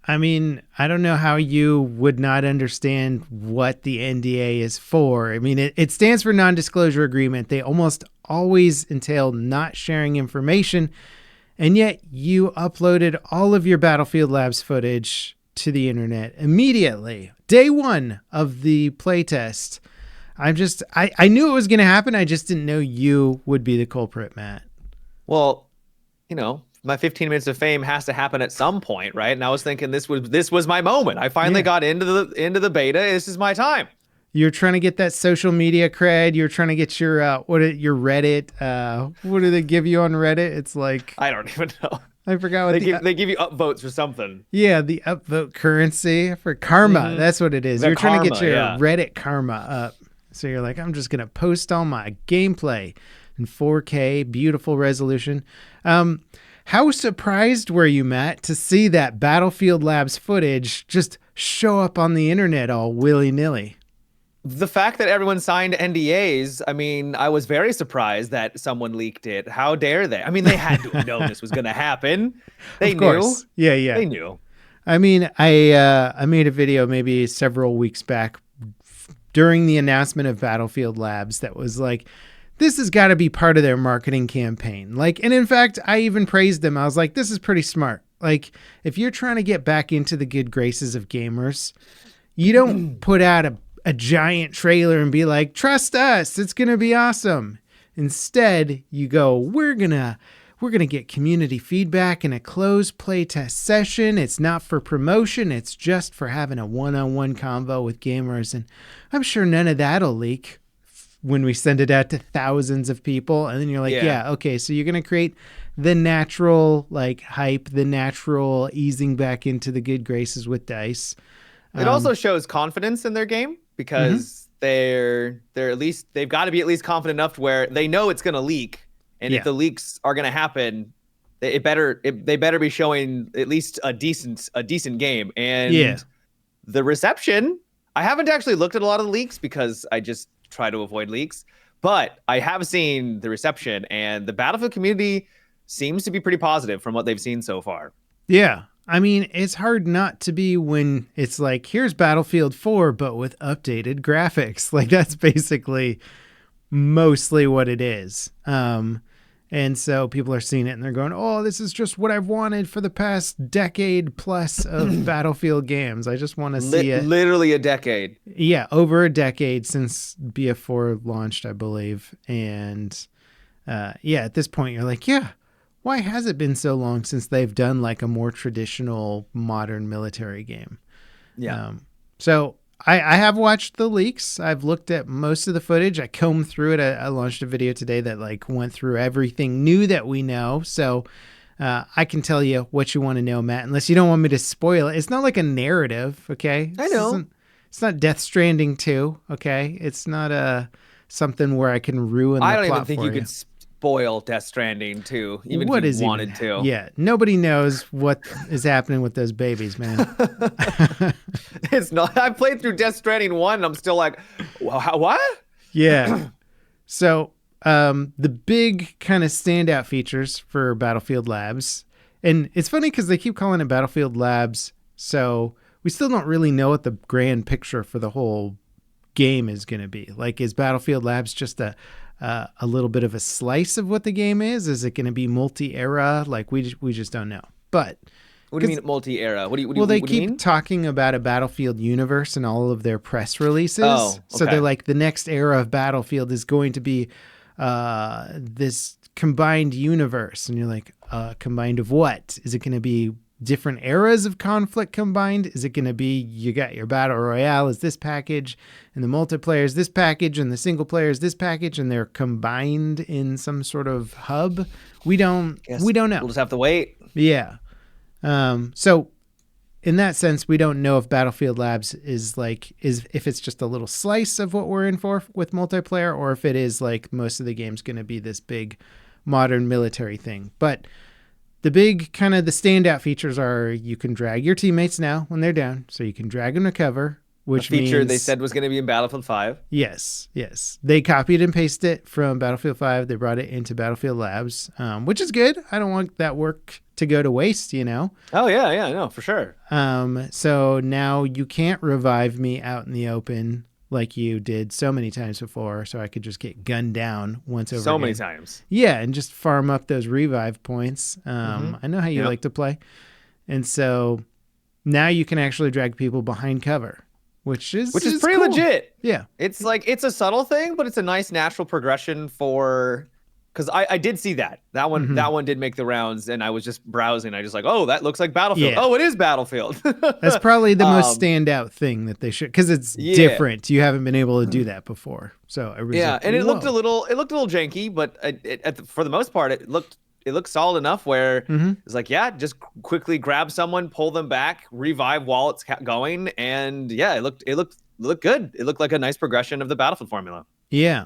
I mean, I don't know how you would not understand what the NDA is for. I mean, it stands for non-disclosure agreement. They almost always entail not sharing information. And yet you uploaded all of your Battlefield Labs footage to the internet immediately. Day one of the playtest. I knew it was going to happen. I just didn't know you would be the culprit, Matt. Well, my 15 minutes of fame has to happen at some point, right? And I was thinking this was my moment. I finally got into the beta. This is my time. You're trying to get that social media cred. You're trying to get your your Reddit. What do they give you on Reddit? It's like, I don't even know. I forgot what they give you upvotes or something. Yeah, the upvote currency for karma. Mm-hmm. That's what it is. You're trying to get your Reddit karma up. So you're like, I'm just gonna post all my gameplay in 4K, beautiful resolution. How surprised were you, Matt, to see that Battlefield Labs footage just show up on the internet all willy-nilly? The fact that everyone signed NDAs, I mean, I was very surprised that someone leaked it. How dare they? I mean, they had to have known this was going to happen. They knew. Yeah. They knew. I mean, I made a video maybe several weeks back during the announcement of Battlefield Labs that was like, this has got to be part of their marketing campaign. Like, and in fact, I even praised them. I was like, this is pretty smart. Like, if you're trying to get back into the good graces of gamers, you don't put out a giant trailer and be like, trust us, it's going to be awesome. Instead, you go, we're going to get community feedback in a closed playtest session. It's not for promotion. It's just for having a one-on-one convo with gamers. And I'm sure none of that'll leak when we send it out to thousands of people. And then you're like, yeah okay, so you're going to create the natural like hype, the natural easing back into the good graces with DICE. It also shows confidence in their game because they've got to be at least confident enough to where they know it's going to leak. And if the leaks are going to happen, they better be showing at least a decent game. And the reception, I haven't actually looked at a lot of the leaks because I just try to avoid leaks, but I have seen the reception, and the Battlefield community seems to be pretty positive from what they've seen so far. Yeah. I mean, it's hard not to be when it's like, here's Battlefield 4, but with updated graphics. Like, that's basically mostly what it is. And so people are seeing it and they're going, oh, this is just what I've wanted for the past decade plus of Battlefield games. I just want to see it. Literally a decade. Yeah, over a decade since BF4 launched, I believe. And at this point, you're like, why has it been so long since they've done like a more traditional modern military game? Yeah. So I have watched the leaks. I've looked at most of the footage. I combed through it. I launched a video today that like went through everything new that we know. So I can tell you what you want to know, Matt, unless you don't want me to spoil it. It's not like a narrative, okay? I know. It's not Death Stranding 2, okay? It's not something where I can ruin the plot. I don't even think you could spoil Death Stranding 2, even if you wanted to. Yeah, nobody knows what is happening with those babies, man. It's not. I played through Death Stranding 1 and I'm still like, well, what? Yeah. So the big kind of standout features for Battlefield Labs, and it's funny because they keep calling it Battlefield Labs, so we still don't really know what the grand picture for the whole game is going to be. Like, is Battlefield Labs just a little bit of a slice of what the game is? Is it going to be multi-era? Like, we just don't know. But what do you mean multi-era? They keep talking about a Battlefield universe in all of their press releases. Oh, okay. So they're like, the next era of Battlefield is going to be this combined universe. And you're like, combined of what? Is it going to be different eras of conflict combined? Is it going to be, you got your battle royale is this package, and the multiplayer is this package, and the single player is this package, and they're combined in some sort of hub? We don't know. We'll just have to wait. Yeah. So in that sense, we don't know if Battlefield Labs is if it's just a little slice of what we're in for with multiplayer, or if it is like most of the game's going to be this big modern military thing. But the big kind of the standout features are you can drag your teammates now when they're down. So you can drag them to cover, which a feature means they said was going to be in Battlefield 5. Yes. They copied and pasted it from Battlefield 5. They brought it into Battlefield Labs, which is good. I don't want that work to go to waste, you know? Oh yeah, no, for sure. So now you can't revive me out in the open like you did so many times before, so I could just get gunned down once over So again. many times. Yeah, and just farm up those revive points. Mm-hmm. I know how you Yep. like to play. And so now you can actually drag people behind cover, which is pretty cool. legit. Yeah. It's like, it's a subtle thing, but it's a nice natural progression for, because I did see that one. Mhm. That one did make the rounds, and I was just browsing. I just like, oh, that looks like Battlefield. Yeah. Oh, it is Battlefield. That's probably the most standout thing that they should, because it's Yeah. different. You haven't been able to do that before, so I was like, and it looked a whoa. little janky, but for the most part, it looked solid enough where Mhm. it's like, yeah, just quickly grab someone, pull them back, revive while it's going, and yeah, it looked good. It looked like a nice progression of the Battlefield formula. Yeah.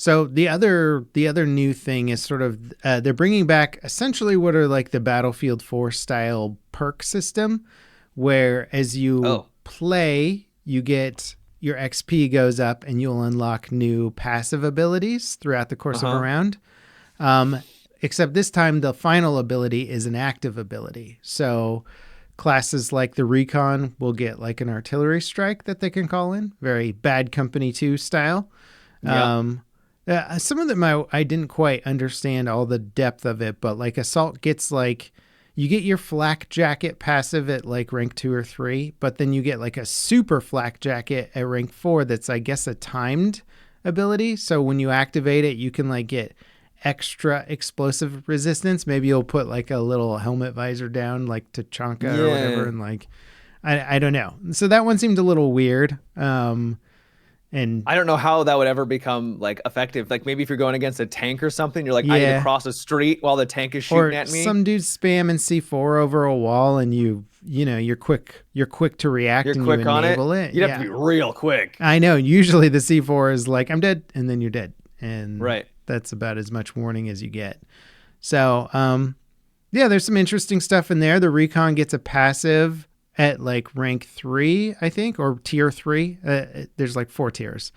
So the other new thing is sort of they're bringing back essentially what are like the Battlefield 4 style perk system, where as you play, you get your XP goes up and you'll unlock new passive abilities throughout the course of a round. Except this time the final ability is an active ability. So classes like the Recon will get like an artillery strike that they can call in, very Bad Company 2 style. Yeah. Some of them I didn't quite understand all the depth of it, but like Assault gets like, you get your flak jacket passive at like rank 2 or 3, but then you get like a super flak jacket at rank 4 that's, I guess, a timed ability. So when you activate it, you can like get extra explosive resistance. Maybe you'll put like a little helmet visor down like Tachanka or whatever, and like I don't know. So that one seemed a little weird. And I don't know how that would ever become like effective. Like maybe if you're going against a tank or something, you're like, I need to cross a street while the tank is shooting at me. Some dudes spam and C4 over a wall, and you're quick to react. You're and quick you on enable it. You'd have to be real quick. I know. Usually the C4 is like, I'm dead, and then you're dead, and right. That's about as much warning as you get. So, yeah, there's some interesting stuff in there. The Recon gets a passive at like rank 3, I think, or tier 3. There's like 4 tiers.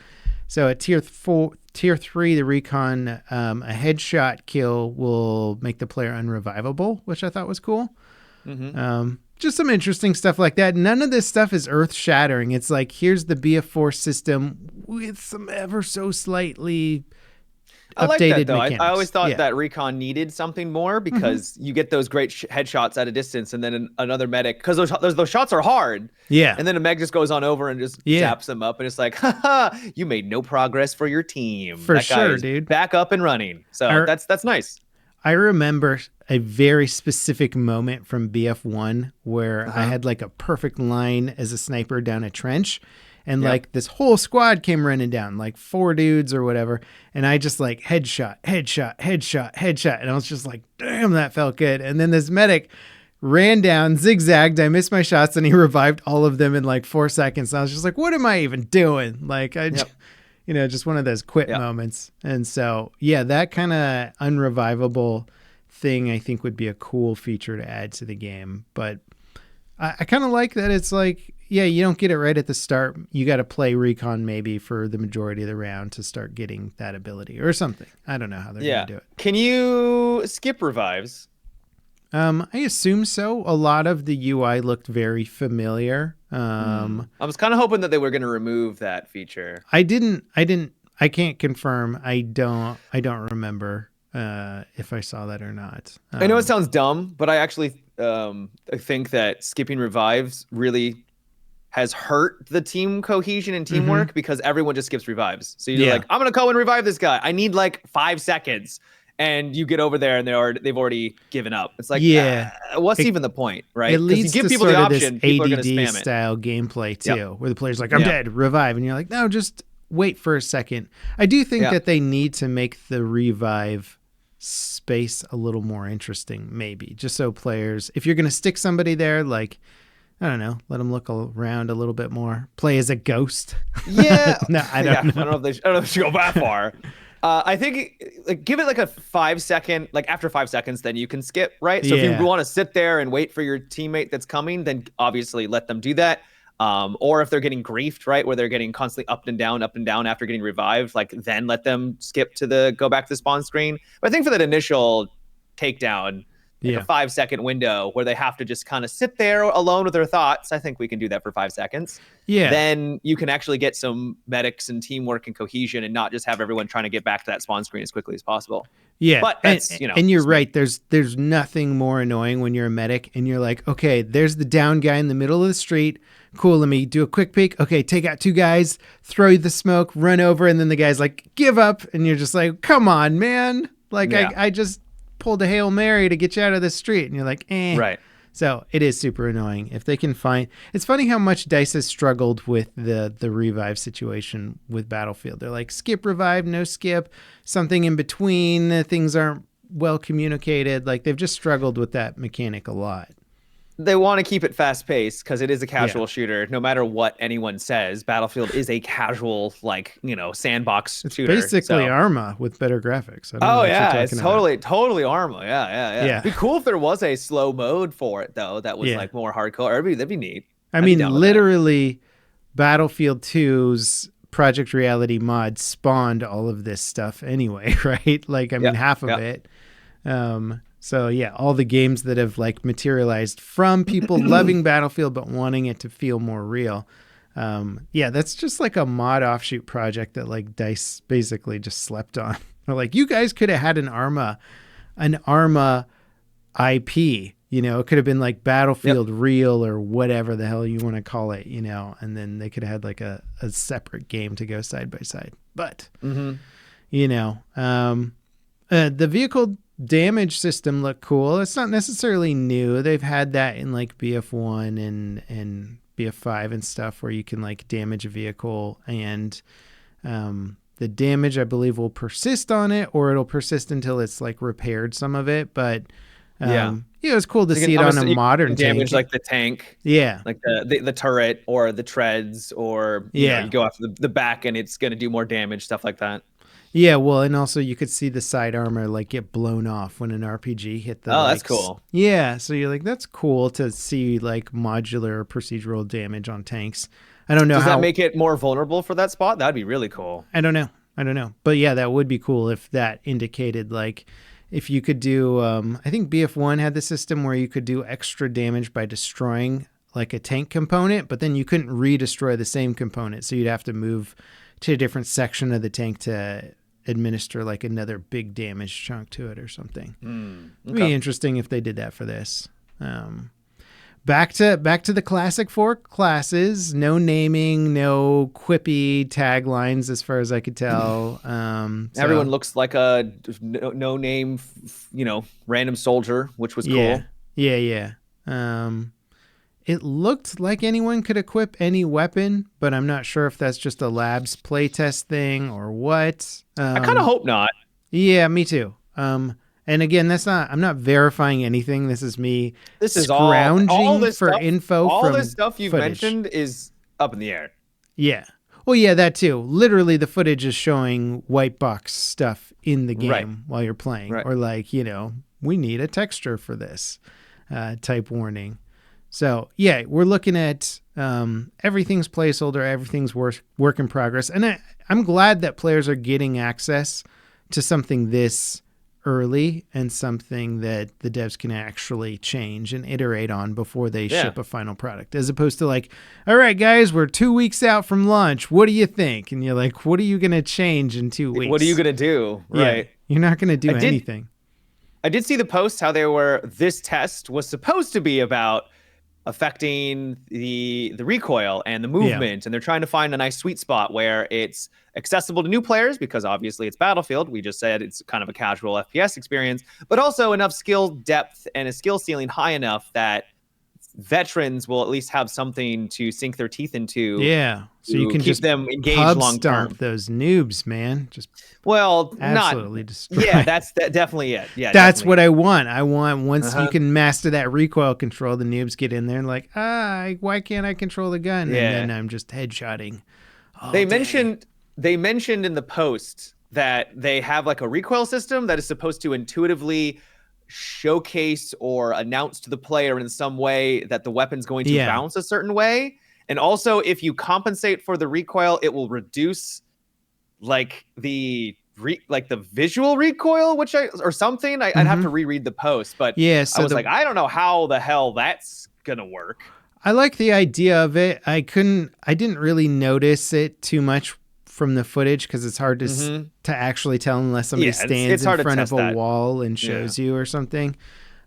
So at tier 3, the Recon, a headshot kill will make the player unrevivable, which I thought was cool. Mm-hmm. Just some interesting stuff like that. None of this stuff is earth shattering. It's like, here's the BF4 system with some ever so slightly I like that though. I always thought that Recon needed something more, because you get those great headshots at a distance, and then another medic, because those shots are hard. Yeah. And then a meg just goes on over and just zaps them up, and it's like, haha, you made no progress for your team. For sure, dude. Back up and running. So that's nice. I remember a very specific moment from BF1 where I had like a perfect line as a sniper down a trench. And like this whole squad came running down, like 4 dudes or whatever. And I just like headshot. And I was just like, damn, that felt good. And then this medic ran down, zigzagged. I missed my shots, and he revived all of them in like 4 seconds. And I was just like, what am I even doing? Like, just one of those quit moments. And so, yeah, that kind of unrevivable thing I think would be a cool feature to add to the game. But I kind of like that it's like, yeah, you don't get it right at the start. You got to play Recon maybe for the majority of the round to start getting that ability or something. I don't know how they're going to do it. Can you skip revives? I assume so. A lot of the UI looked very familiar. I was kind of hoping that they were going to remove that feature. I can't confirm. I don't remember if I saw that or not. I know it sounds dumb, but I actually I think that skipping revives really has hurt the team cohesion and teamwork, because everyone just skips revives. So you're like, I'm going to go and revive this guy. I need like 5 seconds. And you get over there and they've already given up. It's like, what's even the point, right? It leads you give to people sort the of option, this people are going to spam ADD it. style gameplay too, where the player's like, I'm dead, revive. And you're like, no, just wait for a second. I do think that they need to make the revive space a little more interesting, maybe, just so players, if you're going to stick somebody there, like, I don't know, let them look around a little bit more, play as a ghost. Yeah. No, I don't know. I don't know if they should go that far. I think like give it like a 5 second, like after 5 seconds, then you can skip, right? So if you want to sit there and wait for your teammate that's coming, then obviously let them do that. Or if they're getting griefed, right, where they're getting constantly up and down after getting revived, like then let them skip to go back to the spawn screen. But I think for that initial takedown, like a 5-second window where they have to just kind of sit there alone with their thoughts. I think we can do that for 5 seconds. Yeah. Then you can actually get some medics and teamwork and cohesion and not just have everyone trying to get back to that spawn screen as quickly as possible. Yeah. But that's, and you're right. There's nothing more annoying when you're a medic and you're like, okay, there's the down guy in the middle of the street. Cool. Let me do a quick peek. Okay. Take out 2 guys, throw the smoke, run over. And then the guy's like, give up. And you're just like, come on, man. Like I just pulled a Hail Mary to get you out of the street. And you're like, eh. Right. So it is super annoying. If they can find, it's funny how much DICE has struggled with the revive situation with Battlefield. They're like, skip revive, no skip, something in between. Things aren't well communicated. Like they've just struggled with that mechanic a lot. They want to keep it fast paced because it is a casual shooter. No matter what anyone says, Battlefield is a casual, like, sandbox shooter. Basically Arma with better graphics. It's totally Arma. Yeah. It'd be cool if there was a slow mode for it though. That was like more hardcore. That'd be neat. I mean, literally, Battlefield 2's Project Reality mod spawned all of this stuff anyway, right? Like, I mean, half of it. So yeah, all the games that have like materialized from people loving Battlefield but wanting it to feel more real. That's just like a mod offshoot project that like DICE basically just slept on. They're like, you guys could have had an Arma IP, it could have been like Battlefield Real or whatever the hell you want to call it, and then they could have had like a separate game to go side by side. But, the vehicle damage system looked cool. It's not necessarily new. They've had that in like BF1 and BF5 and stuff where you can like damage a vehicle and the damage I believe will persist on it or it'll persist until it's like repaired some of it. But it was cool to see it on a modern damage tank. Like the tank. Yeah. Like the turret or the treads or you go after the back and it's going to do more damage, stuff like that. Yeah, well, and also you could see the side armor like get blown off when an RPG hit the. Oh, that's cool. Yeah, so you're like, that's cool to see like modular procedural damage on tanks. I don't know Does that make it more vulnerable for that spot? That'd be really cool. I don't know, but yeah, that would be cool if that indicated like if you could do. I think BF1 had the system where you could do extra damage by destroying like a tank component, but then you couldn't re-destroy the same component, so you'd have to move to a different section of the tank to administer like another big damage chunk to it or something. It'd be interesting if they did that for this. Back to the classic 4 classes. No naming, no quippy taglines as far as I could tell. Everyone looks like a no name, random soldier, which was cool. Yeah. It looked like anyone could equip any weapon, but I'm not sure if that's just a labs playtest thing or what. I kind of hope not. Yeah, me too. And again, I'm not verifying anything. This is me scrounging all this for stuff, info all from this stuff you've footage. mentioned is up in the air. Yeah. Well, yeah, that too. Literally, the footage is showing white box stuff in the game while you're playing. Or like, we need a texture for this type warning. So yeah, we're looking at everything's placeholder, everything's work in progress. And I'm glad that players are getting access to something this early and something that the devs can actually change and iterate on before they ship a final product, as opposed to like, all right, guys, we're 2 weeks out from launch. What do you think? And you're like, what are you going to change in 2 weeks? What are you going to do? Right. You're not going to do anything. I did see the posts how this test was supposed to be about affecting the recoil and the movement, and they're trying to find a nice sweet spot where it's accessible to new players because obviously it's Battlefield. We just said it's kind of a casual FPS experience, but also enough skill depth and a skill ceiling high enough that veterans will at least have something to sink their teeth into. Yeah, so you can keep just them engaged long term. Those noobs, man. Just absolutely destroy. Yeah, that's definitely it. Yeah, that's what I want. I want once you can master that recoil control, the noobs get in there and like, why can't I control the gun? Yeah. And then I'm just headshotting. They mentioned in the post that they have like a recoil system that is supposed to intuitively showcase or announce to the player in some way that the weapon's going to bounce a certain way. And also, if you compensate for the recoil, it will reduce like the like the visual recoil, or something. I'd have to reread the post, but yeah, I was like, I don't know how the hell that's gonna work. I like the idea of it. I didn't really notice it too much from the footage because it's hard to actually tell unless somebody stands in front of a wall and shows you or something.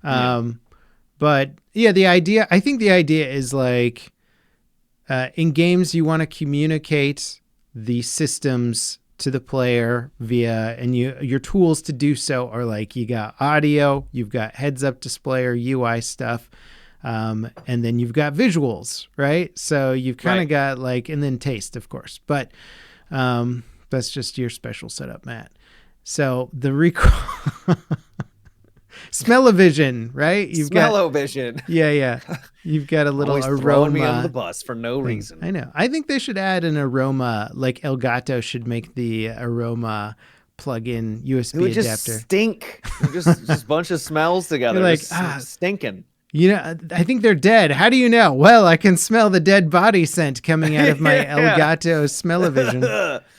But yeah, I think the idea is like in games you want to communicate the systems to the player via, and your tools to do so are like, you got audio, you've got heads up display or UI stuff. And then you've got visuals, right? So you've kind of got like, and then taste, of course, but that's just your special setup, Matt. So the recoil, smell-o-vision, right? Smell-o-vision. Yeah. You've got a little always aroma. Throwing me under the bus for no reason. I know. I think they should add an aroma, like Elgato should make the aroma plug-in USB it would adapter. Just stink. just a bunch of smells together. You're like, stinking. You know, I think they're dead. How do you know? Well, I can smell the dead body scent coming out of my Elgato smell-o-vision.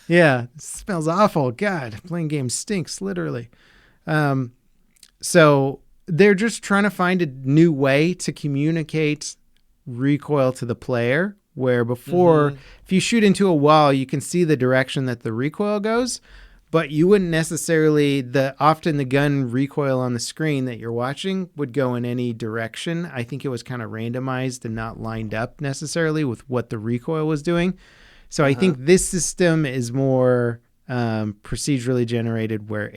Yeah, it smells awful. God, playing games stinks, literally. So they're just trying to find a new way to communicate recoil to the player, where before, if you shoot into a wall, you can see the direction that the recoil goes, but you wouldn't necessarily, often the gun recoil on the screen that you're watching would go in any direction. I think it was kind of randomized and not lined up necessarily with what the recoil was doing. So I think this system is more procedurally generated, where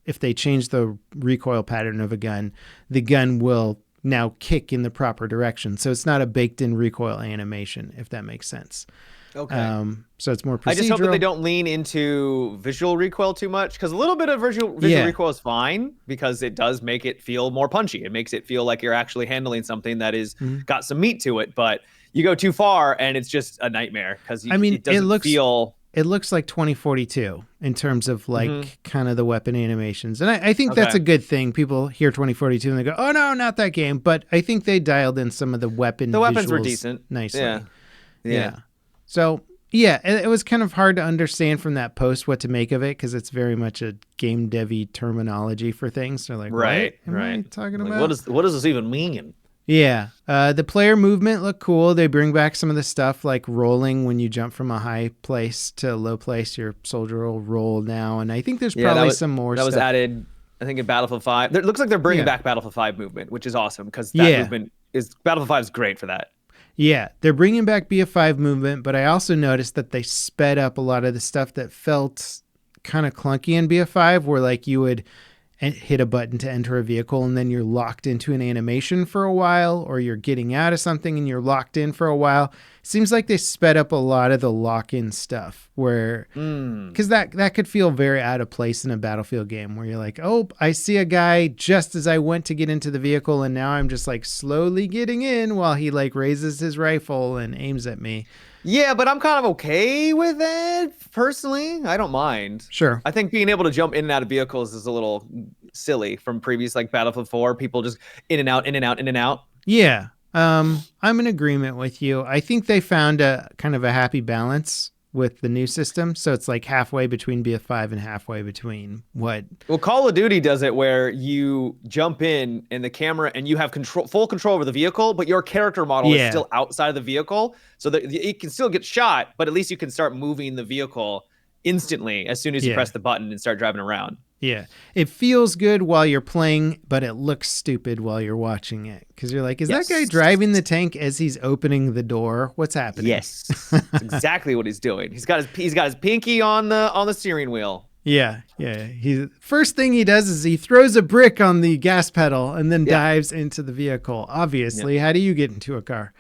if they change the recoil pattern of a gun, the gun will now kick in the proper direction. So it's not a baked-in recoil animation, if that makes sense. Okay. So it's more procedural. I just hope that they don't lean into visual recoil too much, because a little bit of visual recoil is fine, because it does make it feel more punchy. It makes it feel like you're actually handling something that is got some meat to it. But you go too far and it's just a nightmare, because it doesn't feel... It looks like 2042 in terms of like kind of the weapon animations. And I think that's a good thing. People hear 2042 and they go, oh no, not that game. But I think they dialed in some of the weapons were decent. Nicely. Yeah. So yeah, it was kind of hard to understand from that post what to make of it, because it's very much a game devy terminology for things. So like, what am I talking about? What does this even mean? Yeah. The player movement looked cool. They bring back some of the stuff like rolling when you jump from a high place to a low place. Your soldier will roll now. And I think there's probably some more stuff. That was added, I think, in Battlefield 5. It looks like they're bringing back Battlefield 5 movement, which is awesome, because that movement is... Battlefield 5 is great for that. Yeah, they're bringing back BF5 movement, but I also noticed that they sped up a lot of the stuff that felt kind of clunky in BF5, where like you would hit a button to enter a vehicle and then you're locked into an animation for a while, or you're getting out of something and you're locked in for a while. Seems like they sped up a lot of the lock-in stuff, where because that could feel very out of place in a Battlefield game, where you're like, oh, I see a guy just as I went to get into the vehicle, and now I'm just like slowly getting in while he like raises his rifle and aims at me. Yeah, but I'm kind of okay with it, personally. I don't mind. Sure. I think being able to jump in and out of vehicles is a little silly from previous, like Battlefield 4. People just in and out, in and out, in and out. Yeah. I'm in agreement with you. I think they found a kind of a happy balance with the new system. So it's like halfway between BF5 and halfway between what... Well, Call of Duty does it where you jump in the camera and you have full control over the vehicle, but your character model is still outside of the vehicle. So that it can still get shot, but at least you can start moving the vehicle instantly as soon as you press the button and start driving around. Yeah. It feels good while you're playing, but it looks stupid while you're watching it. Because you're like, is that guy driving the tank as he's opening the door? What's happening? Yes. That's exactly what he's doing. He's got his pinky on the steering wheel. Yeah. First thing he does is he throws a brick on the gas pedal and then dives into the vehicle. Obviously, how do you get into a car?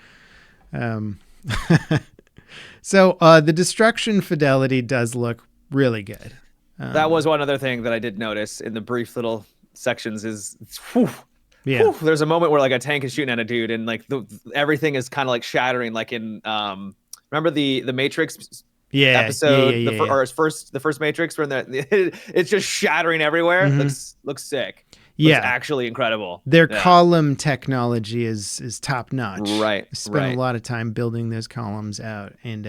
So the destruction fidelity does look really good. That was one other thing that I did notice in the brief little sections is, there's a moment where like a tank is shooting at a dude and like everything is kind of like shattering, like in remember the Matrix episode, the first Matrix, where it's just shattering everywhere. Looks sick. Looks actually incredible. Their column technology is top notch. Right. Spent a lot of time building those columns out, and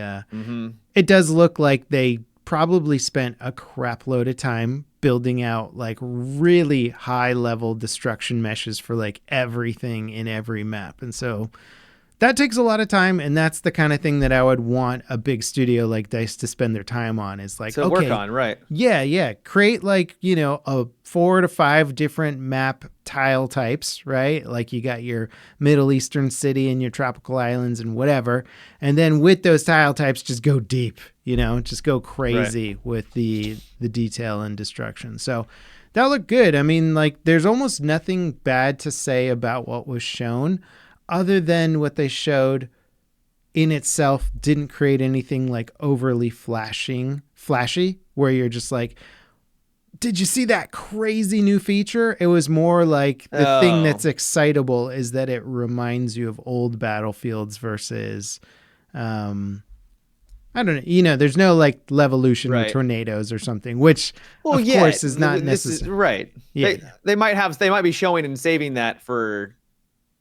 it does look like they probably spent a crap load of time building out like really high level destruction meshes for like everything in every map. And so that takes a lot of time, and that's the kind of thing that I would want a big studio like DICE to spend their time on, is like, to work on, right? Yeah. Create like, a 4 to 5 different map tile types, right? Like you got your Middle Eastern city and your tropical islands and whatever. And then with those tile types, just go deep, just go crazy with the detail and destruction. So that looked good. I mean, like there's almost nothing bad to say about what was shown, other than what they showed in itself didn't create anything like overly flashy, where you're just like, did you see that crazy new feature? It was more like the thing that's excitable is that it reminds you of old battlefields versus, I don't know, there's no like Levolution or tornadoes or something, which of course is not necessary. Right. Yeah. They might be showing and saving that for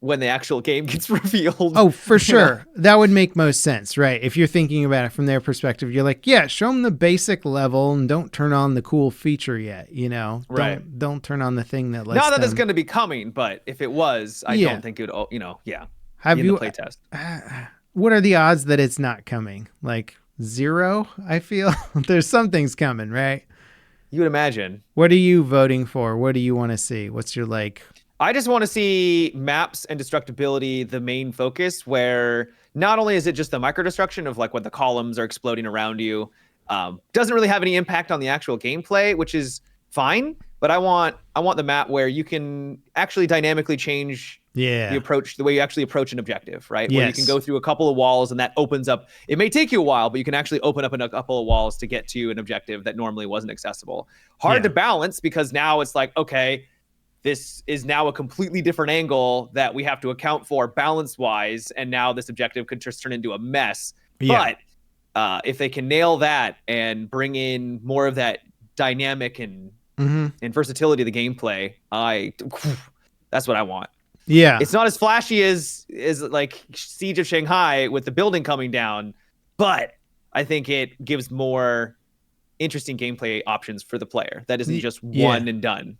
when the actual game gets revealed. Oh, for sure. That would make most sense, right? If you're thinking about it from their perspective, you're like, yeah, show them the basic level and don't turn on the cool feature yet, Right. Don't turn on the thing that lets Not that them... it's going to be coming, but if it was, I don't think it would, Have you... the playtest. What are the odds that it's not coming? Like 0, I feel? There's some things coming, right? You would imagine. What are you voting for? What do you want to see? What's your like... I just want to see maps and destructibility the main focus, where not only is it just the micro destruction of like when the columns are exploding around you, doesn't really have any impact on the actual gameplay, which is fine. But I want the map where you can actually dynamically change the way you actually approach an objective, right? Yes. Where you can go through a couple of walls and that opens up. It may take you a while, but you can actually open up a couple of walls to get to an objective that normally wasn't accessible. Hard to balance, because now it's like, okay, this is now a completely different angle that we have to account for balance-wise, and now this objective could just turn into a mess. Yeah. But if they can nail that and bring in more of that dynamic and versatility of the gameplay, that's what I want. Yeah. It's not as flashy as like Siege of Shanghai with the building coming down, but I think it gives more interesting gameplay options for the player. That isn't just one and done.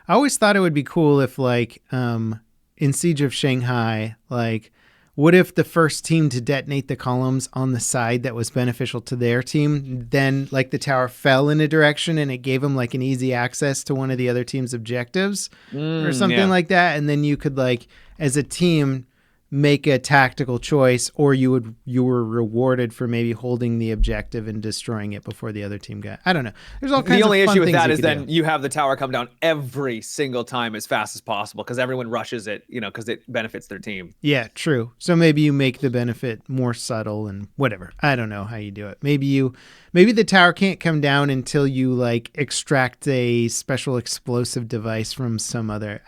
I always thought it would be cool if like in Siege of Shanghai, like what if the first team to detonate the columns on the side that was beneficial to their team, then like the tower fell in a direction and it gave them like an easy access to one of the other team's objectives or something like that. And then you could like, as a team, make a tactical choice, or you were rewarded for maybe holding the objective and destroying it before the other team got... I don't know. There's all kinds of fun things. The only issue with that is then you have the tower come down every single time as fast as possible, because everyone rushes it, because it benefits their team. Yeah, true. So maybe you make the benefit more subtle and whatever. I don't know how you do it. Maybe the tower can't come down until you like extract a special explosive device from some other...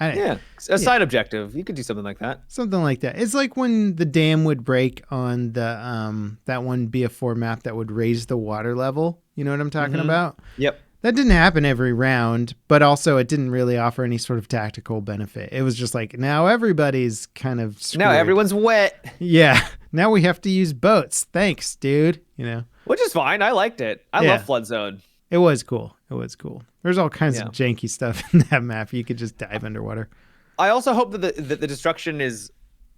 side objective. You could do something like that. Something like that. It's like when the dam would break on the that one BF4 map that would raise the water level. You know what I'm talking about? Yep. That didn't happen every round, but also it didn't really offer any sort of tactical benefit. It was just like, now everybody's kind of screwed. Now everyone's wet. Yeah. Now we have to use boats. Thanks, dude. Which is fine. I liked it. I love Flood Zone. It was cool. There's all kinds of janky stuff in that map. You could just dive underwater. I also hope that the destruction is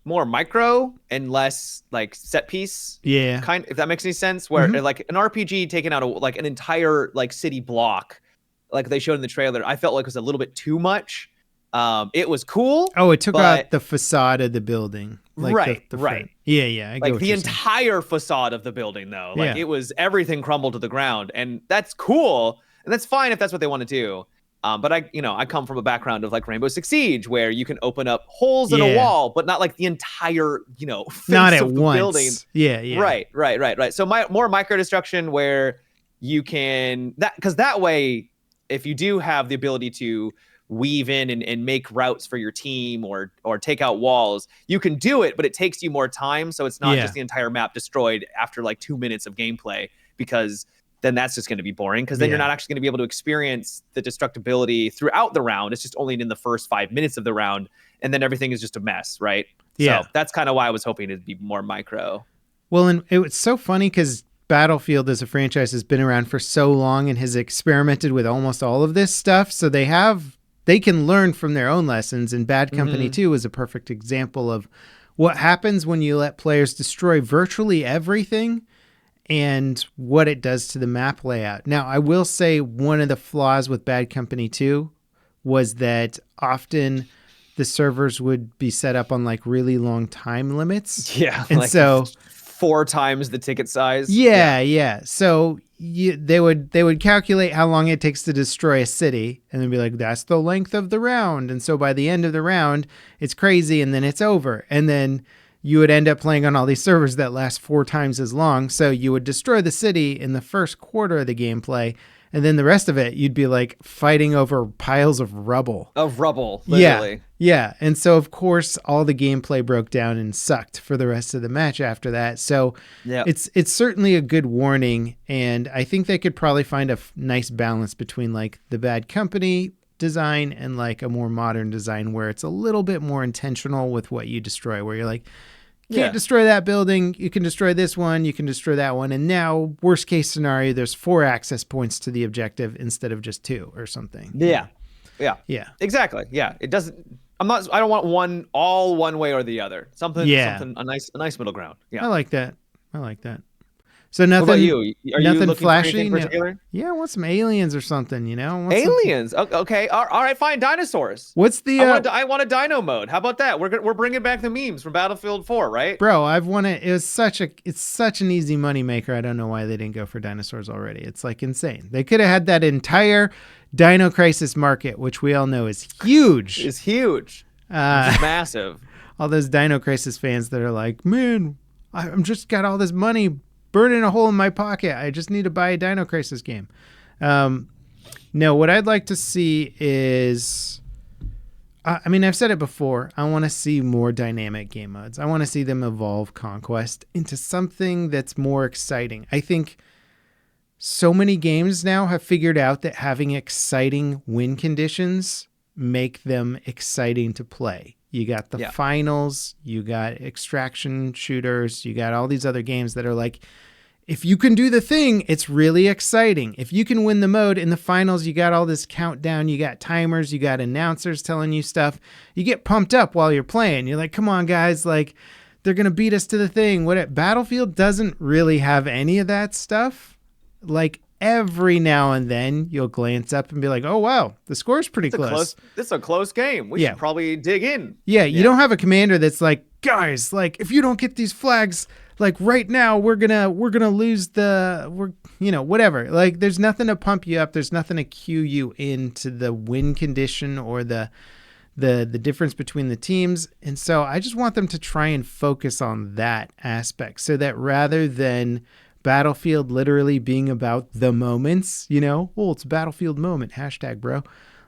more micro and less like set piece. Yeah. If that makes any sense, where like an RPG taking out an entire like city block, like they showed in the trailer, I felt like it was a little bit too much. It was cool. Oh, it took out the facade of the building. Like right. Yeah. Like the entire facade of the building, though. Like it was everything crumbled to the ground, and that's cool, and that's fine if that's what they want to do. But I come from a background of like Rainbow Six Siege, where you can open up holes in a wall, but not like the entire, face not at of the once. Building. Yeah. Right. So more micro destruction, where you can because that way, if you do have the ability to weave in and make routes for your team or take out walls, you can do it, but it takes you more time. So it's not just the entire map destroyed after like 2 minutes of gameplay, because then that's just going to be boring, because then you're not actually going to be able to experience the destructibility throughout the round. It's just only in the first 5 minutes of the round, and then everything is just a mess, right? Yeah. So that's kind of why I was hoping it'd be more micro. Well, and it was so funny because Battlefield as a franchise has been around for so long and has experimented with almost all of this stuff. So they can learn from their own lessons. And Bad Company 2 is a perfect example of what happens when you let players destroy virtually everything and what it does to the map layout. Now, I will say one of the flaws with Bad Company 2 was that often the servers would be set up on like really long time limits. Yeah. And like so 4 times the ticket size. Yeah. So they would calculate how long it takes to destroy a city and then be like, that's the length of the round. And so by the end of the round, it's crazy and then it's over. And then you would end up playing on all these servers that last 4 times as long. So you would destroy the city in the first quarter of the gameplay. And then the rest of it, you'd be like fighting over piles of rubble. Literally. Yeah. And so, of course, all the gameplay broke down and sucked for the rest of the match after that. So it's certainly a good warning. And I think they could probably find a nice balance between like the Bad Company design and like a more modern design where it's a little bit more intentional with what you destroy, where you're like, can't destroy that building. You can destroy this one. You can destroy that one. And now, worst case scenario, there's 4 access points to the objective instead of just 2 or something. Yeah. Exactly. Yeah. It doesn't. I don't want one way or the other. Something. A nice middle ground. Yeah. I like that. So nothing. What about you? Are nothing you looking flashy. for anything particular? Yeah, I want some aliens or something. Aliens. Okay. All right. Fine. Dinosaurs. What's the? I want a dino mode. How about that? We're bringing back the memes from Battlefield 4, right? Bro, it's such an easy money maker. I don't know why they didn't go for dinosaurs already. It's like insane. They could have had that entire Dino Crisis market, which we all know is huge. It's huge. It's massive. All those Dino Crisis fans that are like, man, I'm just got all this money burning a hole in my pocket. I just need to buy a Dino Crisis game. No, what I'd like to see is, I've said it before. I want to see more dynamic game modes. I want to see them evolve Conquest into something that's more exciting. I think so many games now have figured out that having exciting win conditions make them exciting to play. You got the finals, you got extraction shooters, you got all these other games that are like, if you can do the thing, it's really exciting. If you can win the mode in the finals, you got all this countdown, you got timers, you got announcers telling you stuff. You get pumped up while you're playing. You're like, come on, guys, like they're going to beat us to the thing. Battlefield doesn't really have any of that stuff. Like every now and then you'll glance up and be like, oh, wow, the score's pretty close. This is a close game. We should probably dig in. Yeah, you don't have a commander that's like, guys, like if you don't get these flags, like right now we're gonna lose whatever. Like there's nothing to pump you up. There's nothing to cue you into the win condition or the difference between the teams. And so I just want them to try and focus on that aspect so that rather than Battlefield literally being about the moments, it's a Battlefield moment, #bro.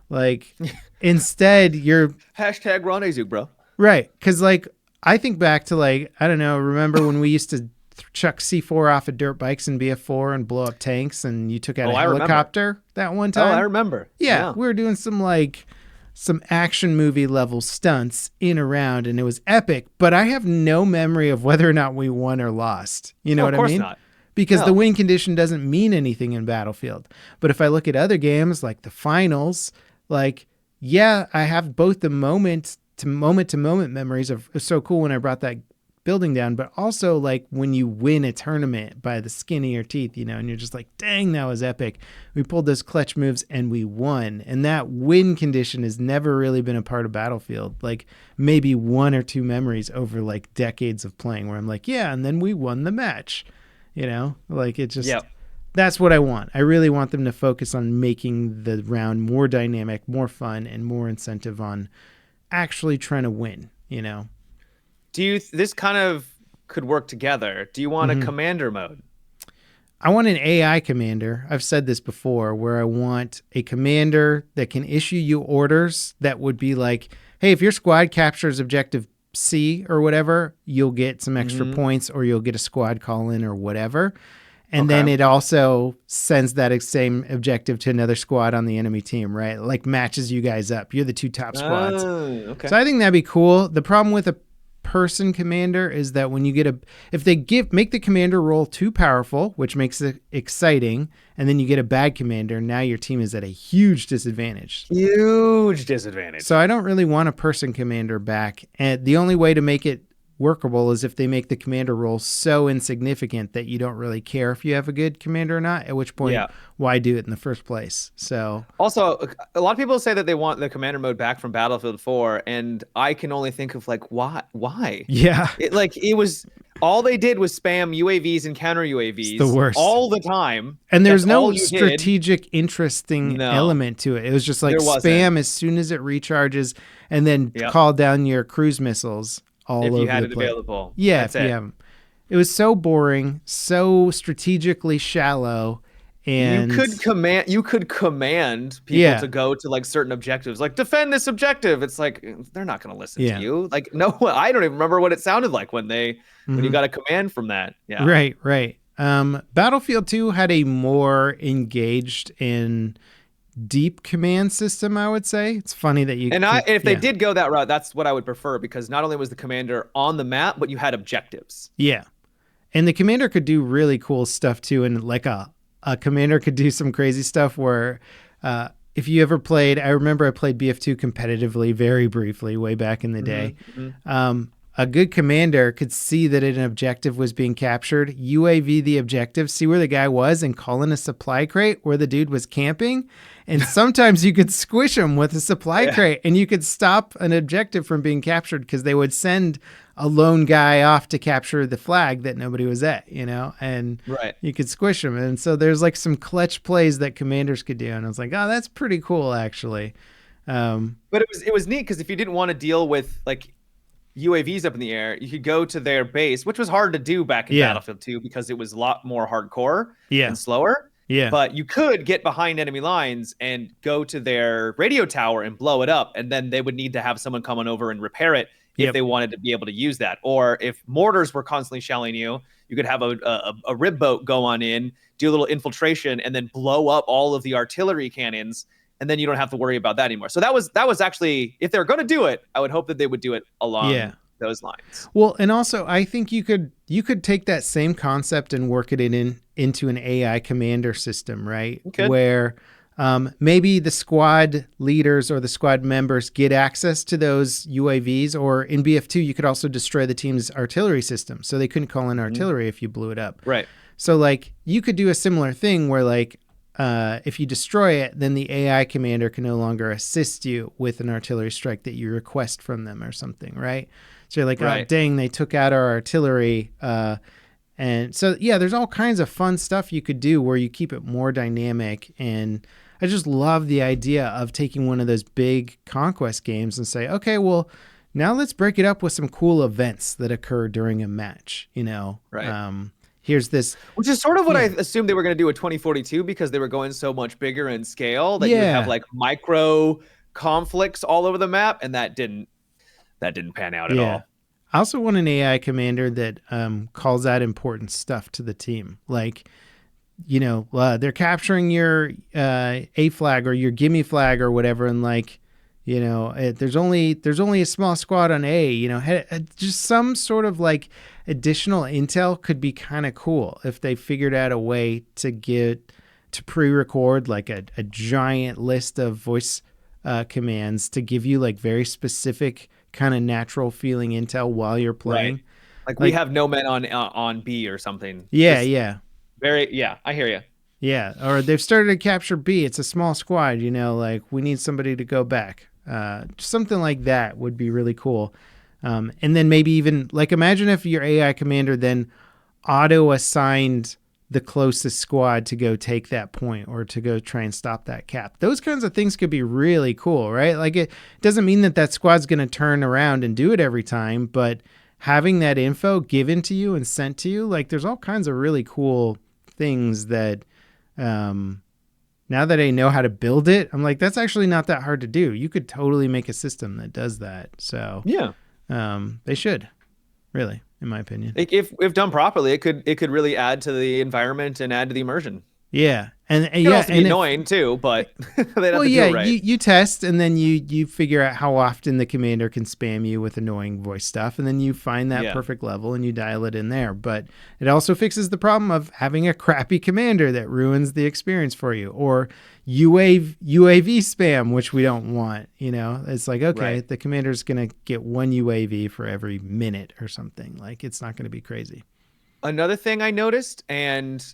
Like instead you're #Ronazug, bro. Right. Cause like I think back to like, I don't know, remember when we used to chuck C4 off of dirt bikes in BF4 and blow up tanks and you took out a helicopter that one time? Oh, I remember. Yeah. We were doing some action movie level stunts in around and it was epic, but I have no memory of whether or not we won or lost. You know what I mean? Of course not. Because the win condition doesn't mean anything in Battlefield. But if I look at other games like the finals, like, I have both the moment to moment memories of it was so cool when I brought that building down, but also like when you win a tournament by the skin of your teeth, and you're just like, dang, that was epic. We pulled those clutch moves and we won. And that win condition has never really been a part of Battlefield. Like maybe 1 or 2 memories over like decades of playing where I'm like, and then we won the match. Like it just, that's what I want. I really want them to focus on making the round more dynamic, more fun, and more incentive on actually trying to win, This kind of could work together. Do you want a commander mode? I want an AI commander. I've said this before, where I want a commander that can issue you orders that would be like, hey, if your squad captures objective C or whatever, you'll get some extra points or you'll get a squad call in or whatever. And then it also sends that same objective to another squad on the enemy team, right? Like matches you guys up. You're the 2 top squads. Okay. So I think that'd be cool. The problem with a person commander is that when you get if they make the commander role too powerful, which makes it exciting, and then you get a bad commander, now your team is at a huge disadvantage. Huge disadvantage. So I don't really want a person commander back. And the only way to make it workable is if they make the commander role so insignificant that you don't really care if you have a good commander or not, at which point, why do it in the first place? So also, a lot of people say that they want the commander mode back from Battlefield 4, and I can only think of like, why? Yeah. It was all they did was spam UAVs and counter UAVs, the worst, all the time. And there's no strategic interesting element to it. It was just like spam as soon as it recharges, and then call down your cruise missiles all over the place. If you had it available. Yeah, if you have them. It was so boring, so strategically shallow. And you could command people to go to like certain objectives, like defend this objective. It's like they're not going to listen to you. Like no, I don't even remember what it sounded like when you got a command from that. Yeah, right. Battlefield 2 had a more engaged and deep command system, I would say. It's funny that if they did go that route, that's what I would prefer, because not only was the commander on the map, but you had objectives. Yeah, and the commander could do really cool stuff too, and like a commander could do some crazy stuff where if you ever played, I remember I played BF2 competitively very briefly way back in the day. A good commander could see that an objective was being captured, UAV the objective, see where the guy was, and call in a supply crate where the dude was camping. And sometimes you could squish him with a supply crate, and you could stop an objective from being captured because they would send a lone guy off to capture the flag that nobody was at, and you could squish him. And so there's like some clutch plays that commanders could do. And I was like, oh, that's pretty cool, actually. But it was neat because if you didn't want to deal with like UAVs up in the air, you could go to their base, which was hard to do back in Battlefield 2 because it was a lot more hardcore and slower. Yeah. But you could get behind enemy lines and go to their radio tower and blow it up. And then they would need to have someone come on over and repair it if they wanted to be able to use that. Or if mortars were constantly shelling you, you could have a rib boat go on in, do a little infiltration, and then blow up all of the artillery cannons. And then you don't have to worry about that anymore. So that was actually, if they're going to do it, I would hope that they would do it along those lines. Well, and also I think you could take that same concept and work it into an AI commander system, right? Where maybe the squad leaders or the squad members get access to those UAVs, or in BF2 you could also destroy the team's artillery system, so they couldn't call in artillery if you blew it up. Right. So like you could do a similar thing where like if you destroy it, then the AI commander can no longer assist you with an artillery strike that you request from them or something, right? So you're like, oh, dang, they took out our artillery. And so, there's all kinds of fun stuff you could do where you keep it more dynamic. And I just love the idea of taking one of those big conquest games and say, okay, well, now let's break it up with some cool events that occur during a match, Right. Here's this, which is sort of what I assumed they were going to do with 2042, because they were going so much bigger in scale that you would have like micro conflicts all over the map, and that didn't pan out at all. I also want an AI commander that calls out important stuff to the team, like they're capturing your A flag or your gimme flag or whatever, and like there's only a small squad on A. Just some sort of like additional intel could be kind of cool if they figured out a way to pre-record like a giant list of voice commands to give you like very specific kind of natural feeling intel while you're playing. Like we have no men on B or something. Yeah. I hear you. Yeah, or they've started to capture B. It's a small squad, like we need somebody to go back. Something like that would be really cool. And then maybe even like imagine if your AI commander then auto-assigned the closest squad to go take that point or to go try and stop that cap. Those kinds of things could be really cool, right? Like it doesn't mean that squad's going to turn around and do it every time, but having that info given to you and sent to you, like there's all kinds of really cool things that now that I know how to build it, I'm like, that's actually not that hard to do. You could totally make a system that does that. So they should, really, in my opinion. If done properly, it could really add to the environment and add to the immersion. Yeah. It can also be annoying too, but they'd have to do it right. you test, and then you figure out how often the commander can spam you with annoying voice stuff, and then you find that perfect level and you dial it in there. But it also fixes the problem of having a crappy commander that ruins the experience for you, or UAV spam, which we don't want. It's like, okay, the commander's gonna get 1 UAV for every minute or something. Like, it's not gonna be crazy. Another thing I noticed, and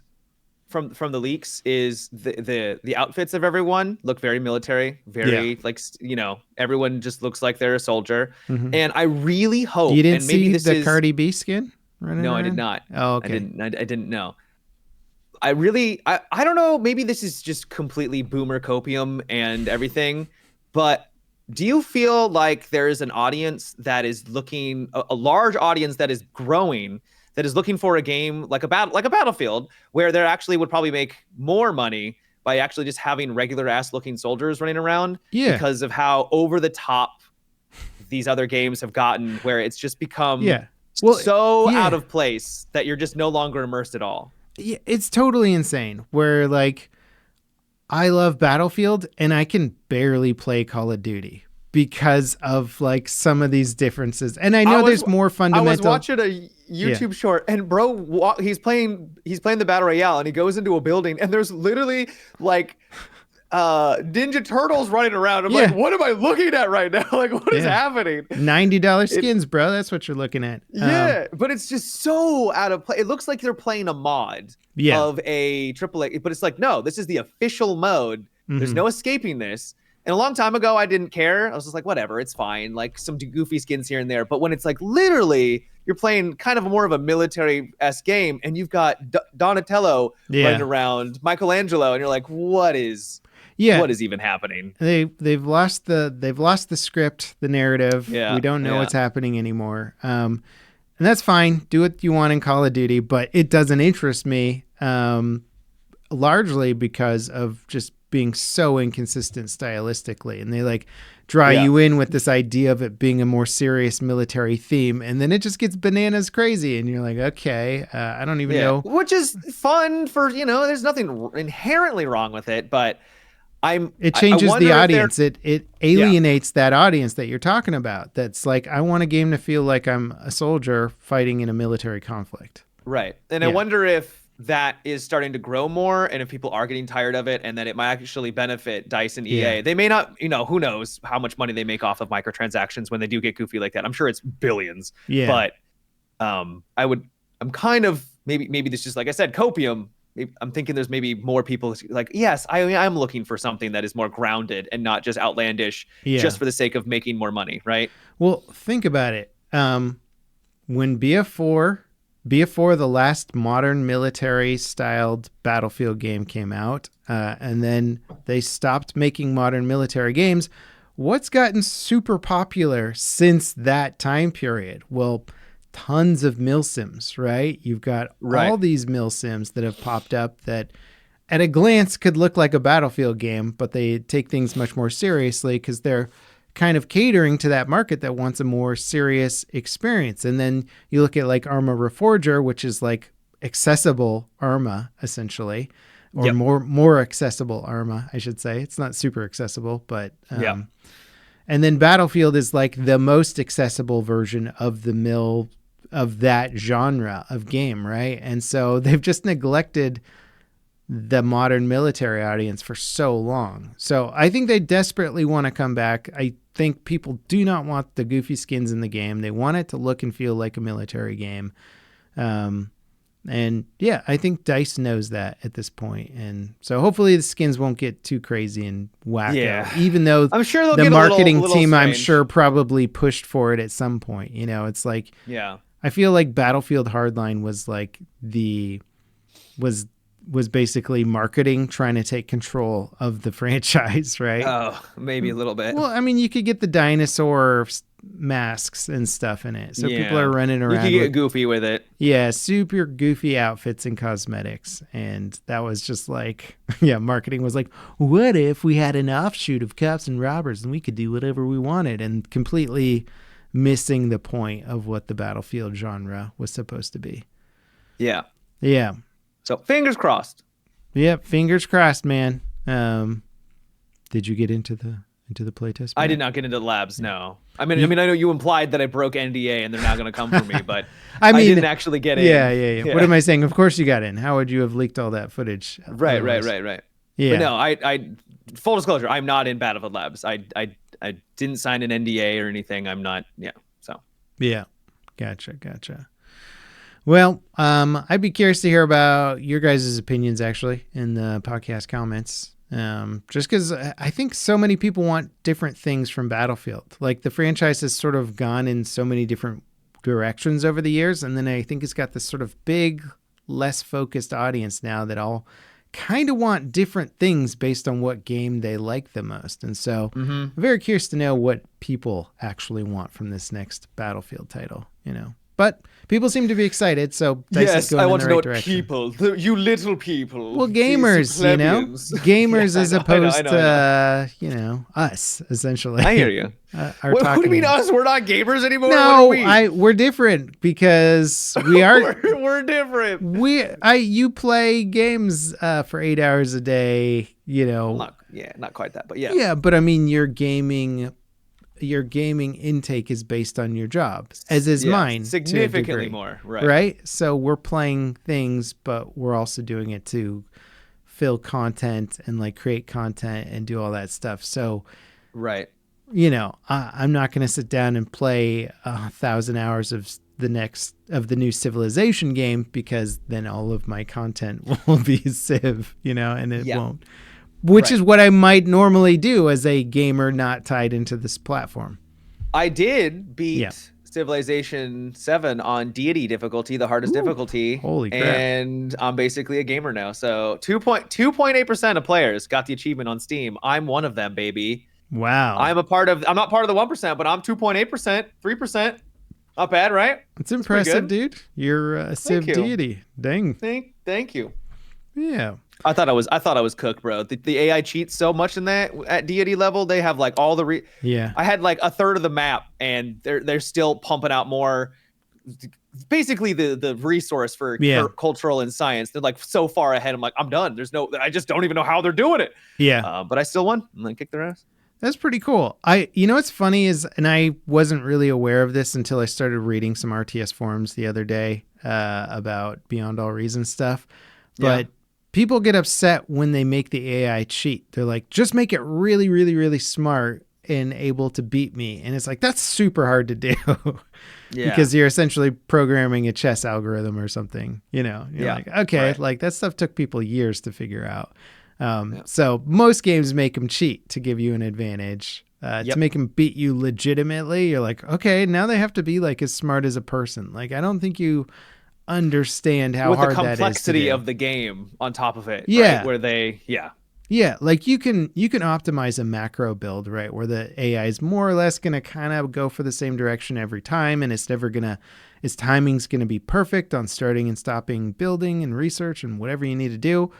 from the leaks, is the outfits of everyone look very military, very everyone just looks like they're a soldier. Mm-hmm. And I really hope you didn't see the Cardi B skin running No, around? I did not. Oh, okay. I didn't know. I don't know, maybe this is just completely boomer copium and everything, but do you feel like there is an audience that is looking, a large audience that is growing, that is looking for a game like a Battlefield, where they actually would probably make more money by actually just having regular ass looking soldiers running around? Because of how over the top these other games have gotten, where it's just become out of place that you're just no longer immersed at all. Yeah, it's totally insane. Where, like, I love Battlefield and I can barely play Call of Duty because of, like, some of these differences. And I know there's more fundamental. I was watching a YouTube short, and bro, he's playing the Battle Royale, and he goes into a building, and there's literally like Ninja Turtles running around. I'm like, what am I looking at right now? Like, what is happening? $90 skins, bro. That's what you're looking at. Yeah, but it's just so out of play. It looks like they're playing a mod of a AAA, but it's like, no, this is the official mode. There's no escaping this. And a long time ago, I didn't care. I was just like, whatever, it's fine. Like, some goofy skins here and there. But when it's like literally you're playing kind of more of a military-esque game, and you've got Donatello running around, Michelangelo, and you're like, what is even happening? They've lost the script, the narrative. We don't know what's happening anymore. And that's fine. Do what you want in Call of Duty, but it doesn't interest me, largely because of just being so inconsistent stylistically. And they like draw you in with this idea of it being a more serious military theme, and then it just gets bananas crazy, and you're like, okay, I don't even know. Which is fun for, there's nothing inherently wrong with it, but it changes the audience. It alienates that audience that you're talking about. That's like, I want a game to feel like I'm a soldier fighting in a military conflict. Right. And I wonder if that is starting to grow more, and if people are getting tired of it, and then it might actually benefit DICE and EA. They may not, who knows how much money they make off of microtransactions when they do get goofy like that. I'm sure it's billions. But I'm kind of, maybe this just, like I said, copium. I'm thinking there's maybe more people like, yes, I'm looking for something that is more grounded and not just outlandish just for the sake of making more money, right? Well, think about it. When BF4, the last modern military-styled Battlefield game, came out, and then they stopped making modern military games, what's gotten super popular since that time period? Well, tons of milsims, right? You've got all these milsims that have popped up that at a glance could look like a Battlefield game, but they take things much more seriously because they're kind of catering to that market that wants a more serious experience. And then you look at like Arma Reforger, which is like accessible Arma essentially, or more accessible Arma, I should say. It's not super accessible, but and then Battlefield is like the most accessible version of of that genre of game, right? And so they've just neglected the modern military audience for so long. So I think they desperately want to come back. I think people do not want the goofy skins in the game. They want it to look and feel like a military game. And yeah, I think DICE knows that at this point. And so hopefully the skins won't get too crazy and wacko, even though I'm sure the marketing little team, strange. I'm sure, probably pushed for it at some point. It's like, I feel like Battlefield Hardline was like was basically marketing trying to take control of the franchise, right? Oh, maybe a little bit. Well, I mean, you could get the dinosaur masks and stuff in it, so people are running around. You could get goofy with it. Yeah, super goofy outfits and cosmetics, and that was just like, marketing was like, what if we had an offshoot of cops and robbers and we could do whatever we wanted, and completely missing the point of what the Battlefield genre was supposed to be. Yeah. Yeah. So fingers crossed. Yep. Fingers crossed, man. Did you get into the playtest? I did not get into the labs. No. I mean, I know you implied that I broke NDA and they're not going to come for me, but I didn't actually get in. Yeah. What am I saying? Of course you got in. How would you have leaked all that footage? Right. Yeah. But no, I full disclosure, I'm not in Battlefield Labs. I didn't sign an NDA or anything. I'm not. Yeah. So. Yeah. Gotcha. Well, I'd be curious to hear about your guys' opinions actually in the podcast comments. Just because I think so many people want different things from Battlefield. Like the franchise has sort of gone in so many different directions over the years. And then I think it's got this sort of big, less focused audience now that all kind of want different things based on what game they like the most. And so I'm very curious to know what people actually want from this next Battlefield title, But people seem to be, excited, so yes, I want to know what direction. People, you little people. Well, gamers, gamers as opposed to us, essentially. I hear you. What do you mean us? We're not gamers anymore. No, we're different because we are. we're different. You play games for 8 hours a day. Not quite that, but yeah. Yeah, but I mean, your gaming intake is based on your job, as is mine. Significantly more, right? Right? So we're playing things, but we're also doing it to fill content and like create content and do all that stuff. So, right. I'm not going to sit down and play 1,000 hours of the new Civilization game because then all of my content will be Civ, and it won't. Which is what I might normally do as a gamer not tied into this platform. I did beat Civilization 7 on deity difficulty, the hardest difficulty. Holy crap. And I'm basically a gamer now. So 2.8% of players got the achievement on Steam. I'm one of them, baby. Wow. I'm not part of the 1%, but I'm 2.8%, 3%. Not bad, right? It's impressive, dude. You're a Civ deity. Dang. Thank you. Yeah. I thought I was cooked, bro. The AI cheats so much in that at deity level. They have like all the I had like a third of the map, and they're still pumping out more. Basically, the resource for cultural and science. They're like so far ahead. I'm like, I'm done. I just don't even know how they're doing it. Yeah. But I still won and then kicked their ass. That's pretty cool. What's funny is, and I wasn't really aware of this until I started reading some RTS forums the other day about Beyond All Reason stuff, but. Yeah. People get upset when they make the AI cheat. They're like, just make it really, really, really smart and able to beat me. And it's like, that's super hard to do because you're essentially programming a chess algorithm or something, You're like, okay, like that stuff took people years to figure out. So most games make them cheat to give you an advantage, to make them beat you legitimately. You're like, okay, now they have to be like as smart as a person. Like, I don't think you understand how hard that is. With the complexity of the game on top of it. Yeah. Right? Where they, like you can optimize a macro build, right? Where the AI is more or less going to kind of go for the same direction every time. And its timing's going to be perfect on starting and stopping building and research and whatever you need to do.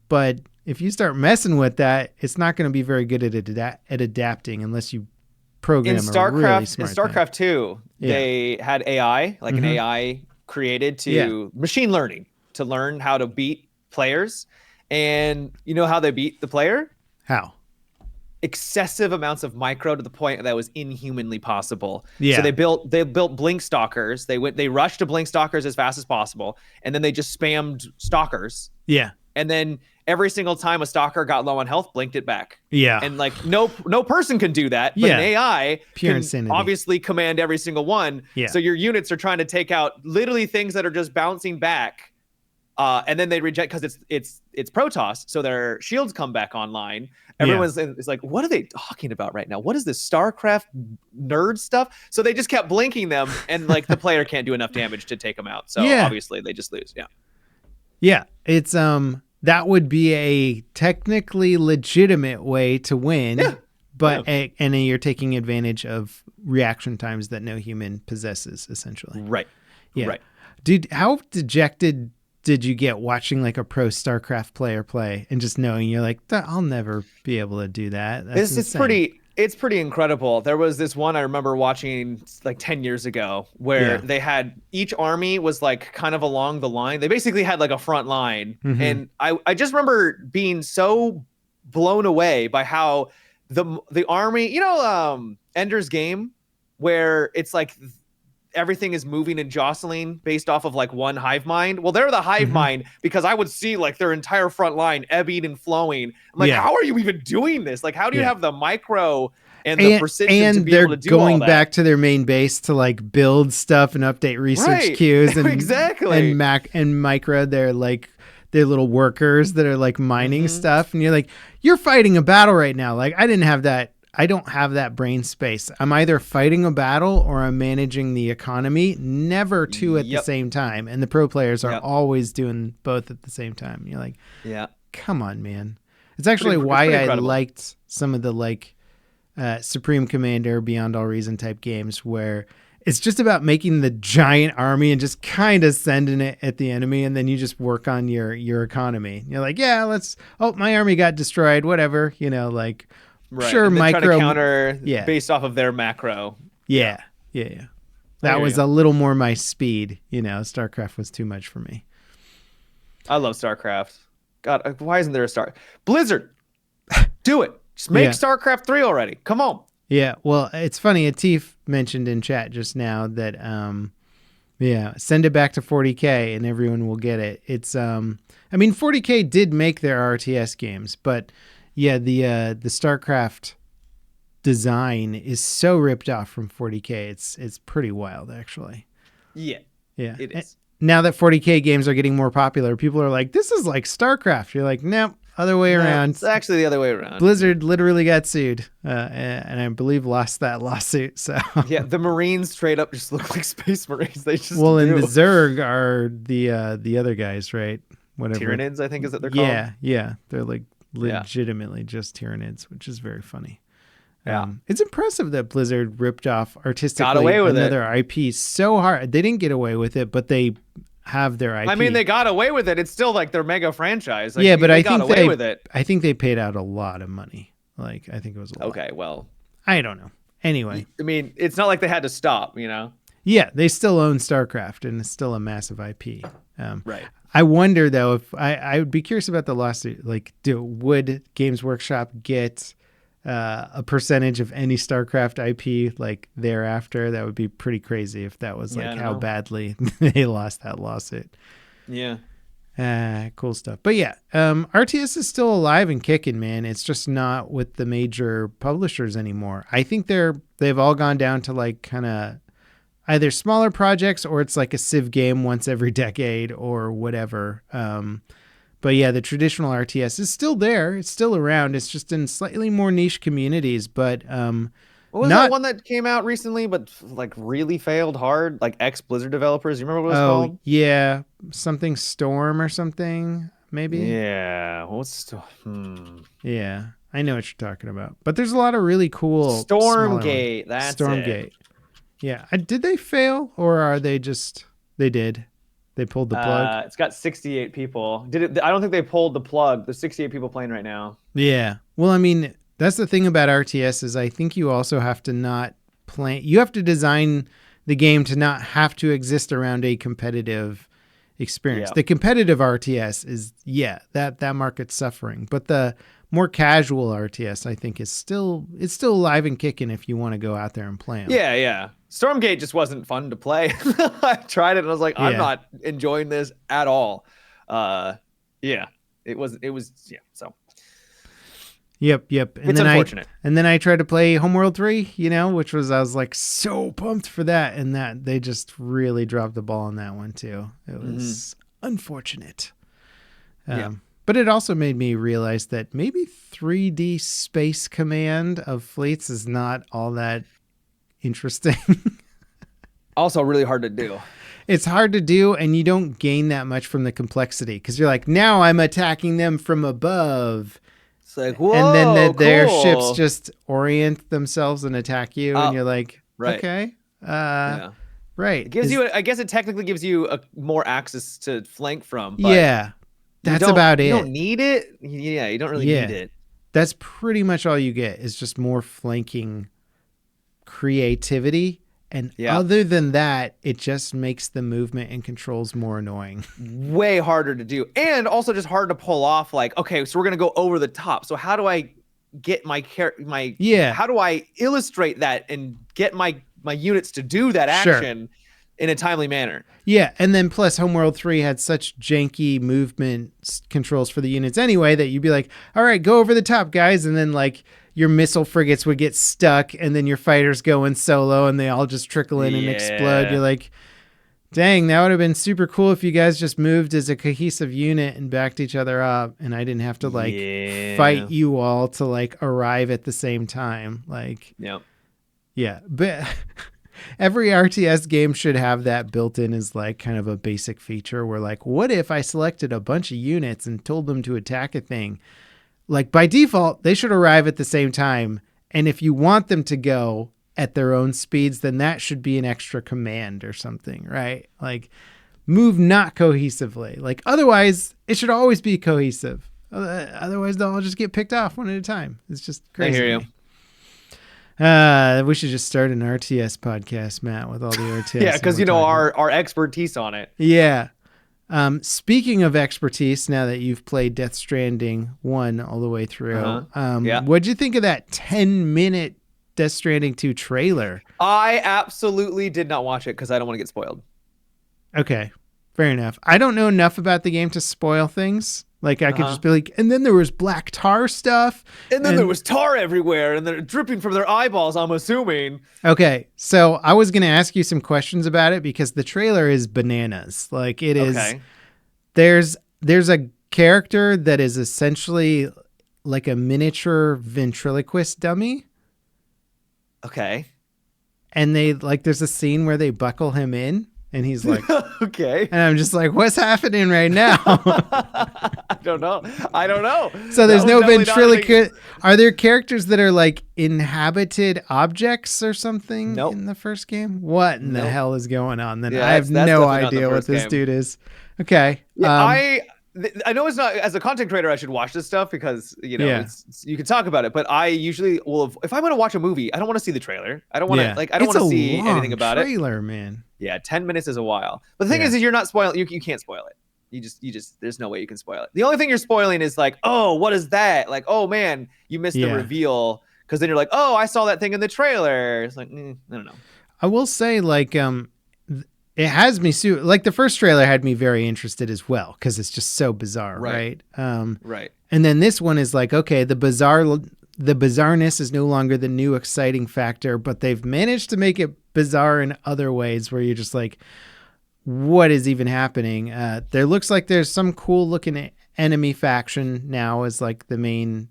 But if you start messing with that, it's not going to be very good at adapting unless you program in StarCraft, a really smart in StarCraft 2, they had AI, like an AI created to machine learning to learn how to beat players. And you know how they beat the player? How? Excessive amounts of micro to the point that was inhumanly possible. Yeah. So they built blink stalkers. They rushed to blink stalkers as fast as possible, and then they just spammed stalkers. Yeah. And then every single time a stalker got low on health, blinked it back. Yeah. And like no person can do that, but an AI Pure can insanity. obviously command every single one. Yeah. So your units are trying to take out literally things that are just bouncing back. And then they reject because it's Protoss, so their shields come back online. Everyone's is like, what are they talking about right now? What is this StarCraft nerd stuff? So they just kept blinking them, and like the player can't do enough damage to take them out. So obviously they just lose. Yeah. Yeah, it's that would be a technically legitimate way to win, but and then you're taking advantage of reaction times that no human possesses, essentially. Right. Yeah. Right. Dude, how dejected did you get watching like a pro StarCraft player play and just knowing you're like, I'll never be able to do that? It's pretty. It's pretty incredible. There was this one I remember watching like 10 years ago where they had each army was like kind of along the line. They basically had like a front line. Mm-hmm. And I just remember being so blown away by how the army, Ender's Game, where it's like everything is moving and jostling based off of like one hive mind. Well, they're the hive mind because I would see like their entire front line ebbing and flowing. I'm like, how are you even doing this? Like, how do you have the micro and the precision to be able to do all that? And they're going back to their main base to like build stuff and update research queues and exactly. and micro. They're like their little workers that are like mining stuff. And you're like, you're fighting a battle right now. Like I don't have that brain space. I'm either fighting a battle or I'm managing the economy, never two at the same time. And the pro players are always doing both at the same time. You're like, come on, man. It's actually why I liked some of the like Supreme Commander, Beyond All Reason type games where it's just about making the giant army and just kind of sending it at the enemy. And then you just work on your economy. You're like, my army got destroyed, whatever, like. Right. Sure, micro try to counter based off of their macro. Yeah. That was a little more my speed. StarCraft was too much for me. I love StarCraft. God, why isn't there a Star? Blizzard, do it. Just make StarCraft 3 already. Come on. Yeah. Well, it's funny. Atif mentioned in chat just now that send it back to 40K and everyone will get it. It's 40K did make their RTS games, but. Yeah, the StarCraft design is so ripped off from 40K. It's pretty wild, actually. Yeah, it is. Now that 40K games are getting more popular, people are like, "This is like StarCraft." You're like, "Nope, other way around." It's actually the other way around. Blizzard literally got sued, and I believe lost that lawsuit. So yeah, the Marines straight up just look like Space Marines. They just and the Zerg are the other guys, right? Whatever. Tyranids, I think is what they're called. Yeah, they're like. Legitimately just Tyranids, which is very funny. Yeah. It's impressive that Blizzard ripped off artistically another IP so hard. They didn't get away with it, but they have their IP. I mean, they got away with it. It's still like their mega franchise. Like, but I think away with it. I think they paid out a lot of money. Like, I think it was a lot. Okay, well. I don't know. Anyway. I mean, it's not like they had to stop, Yeah, they still own StarCraft, and it's still a massive IP. Right. I wonder, though, if I would be curious about the lawsuit. Like, would Games Workshop get a percentage of any StarCraft IP like thereafter? That would be pretty crazy if that was like how badly they lost that lawsuit. Yeah. Cool stuff. But yeah, RTS is still alive and kicking, man. It's just not with the major publishers anymore. I think they've all gone down to like kind of either smaller projects or it's like a Civ game once every decade or whatever. But yeah, the traditional RTS is still there. It's still around. It's just in slightly more niche communities. But what was that one that came out recently, but like really failed hard? Like ex-Blizzard developers. You remember what it was called? Yeah, something Storm or something. Maybe. Yeah. Yeah, I know what you're talking about. But there's a lot of really cool Stormgate. That's Stormgate. It. Yeah. Did they fail or are they just? They did. They pulled the plug. It's got 68 people. I don't think they pulled the plug. There's 68 people playing right now. Yeah. Well, I mean, that's the thing about RTS is I think you also have to not play. You have to design the game to not have to exist around a competitive experience. Yeah. The competitive RTS is that market's suffering, but the more casual RTS I think it's still alive and kicking if you want to go out there and play them. Yeah. Stormgate just wasn't fun to play. I tried it and I was like, I'm not enjoying this at all. It was so. Yep. And it's unfortunate. And then I tried to play Homeworld 3, which was, I was like so pumped for that. And that they just really dropped the ball on that one too. It was unfortunate. But it also made me realize that maybe 3D Space Command of fleets is not all that interesting. Also really hard to do. It's hard to do, and you don't gain that much from the complexity because you're like, now I'm attacking them from above. It's like, whoa, and then their cool. ships just orient themselves and attack you, and you're like, okay, right. It gives you, I guess, it technically gives you more access to flank from. But yeah, that's about it. You don't need it. Yeah, you don't really need it. That's pretty much all you get is just more flanking creativity. And other than that, it just makes the movement and controls more annoying. Way harder to do. And also just hard to pull off. Like, okay, so we're going to go over the top. So how do I get my how do I illustrate that and get my units to do that action in a timely manner? Yeah, and then plus Homeworld 3 had such janky movement controls for the units anyway that you'd be like, all right, go over the top, guys. And then like your missile frigates would get stuck and then your fighters go in solo and they all just trickle in and explode. You're like, dang, that would have been super cool if you guys just moved as a cohesive unit and backed each other up and I didn't have to like fight you all to like arrive at the same time. Like, yeah, but every RTS game should have that built in as like kind of a basic feature where like, what if I selected a bunch of units and told them to attack a thing? Like by default, they should arrive at the same time. And if you want them to go at their own speeds, then that should be an extra command or something, right? Like move not cohesively. Like otherwise it should always be cohesive. Otherwise they'll all just get picked off one at a time. It's just crazy. I hear you. We should just start an RTS podcast, Matt, with all the RTS. Yeah, because our expertise on it. Yeah. Speaking of expertise, now that you've played Death Stranding 1 all the way through, what'd you think of that 10-minute Death Stranding 2 trailer? I absolutely did not watch it because I don't want to get spoiled. Okay, fair enough. I don't know enough about the game to spoil things. Like I could just be like, and then there was black tar stuff. And then there was tar everywhere and they're dripping from their eyeballs, I'm assuming. Okay. So I was going to ask you some questions about it because the trailer is bananas. Like it is, there's a character that is essentially like a miniature ventriloquist dummy. Okay. And there's a scene where they buckle him in. And he's like, okay. And I'm just like, what's happening right now? I don't know. So there's no ventriloquist. Are there characters that are like inhabited objects or something in the first game? What in the hell is going on? Then I have no idea what this dude is. Okay. Yeah, I know it's not, as a content creator, I should watch this stuff because, you can talk about it, but I usually will, if I'm going to watch a movie, I don't want to see the trailer. I don't want to, I don't want to see anything about trailer, man. Yeah, 10 minutes is a while. But the thing is you're not spoiling, you can't spoil it. You just, there's no way you can spoil it. The only thing you're spoiling is like, oh, what is that? Like, oh man, you missed the reveal. Because then you're like, oh, I saw that thing in the trailer. It's like, I don't know. I will say, like, it has me like the first trailer had me very interested as well because it's just so bizarre, right? Right. And then this one is like, okay, the bizarreness is no longer the new exciting factor, but they've managed to make it bizarre in other ways where you're just like, what is even happening? There looks like there's some cool looking enemy faction now as like the main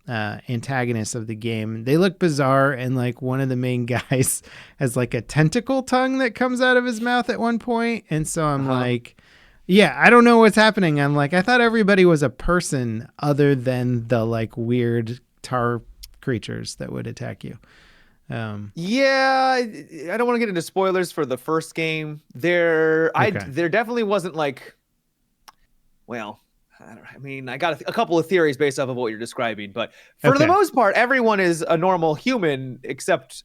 antagonist of the game. They look bizarre, and like one of the main guys has like a tentacle tongue that comes out of his mouth at one point, and so I'm like, yeah, I don't know what's happening. I'm like, I thought everybody was a person other than the like weird tar creatures that would attack you. Yeah, I don't want to get into spoilers for the first game. There definitely wasn't like, well, I mean, I got a couple of theories based off of what you're describing, but for the most part, everyone is a normal human, except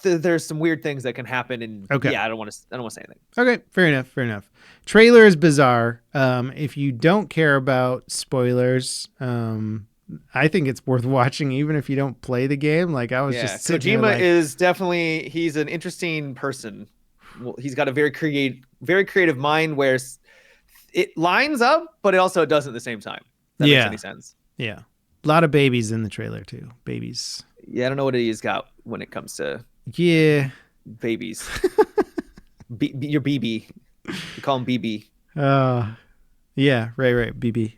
there's some weird things that can happen. And yeah, I don't want to say anything. Okay, fair enough. Trailer is bizarre. If you don't care about spoilers, I think it's worth watching, even if you don't play the game. Like I was just Kojima is definitely, he's an interesting person. Well, he's got a very creative mind where it lines up, but it also doesn't at the same time. That makes any sense. Yeah. A lot of babies in the trailer too. Babies. Yeah, I don't know what he's got when it comes to babies. Your BB. You call him BB. Yeah, right. BB.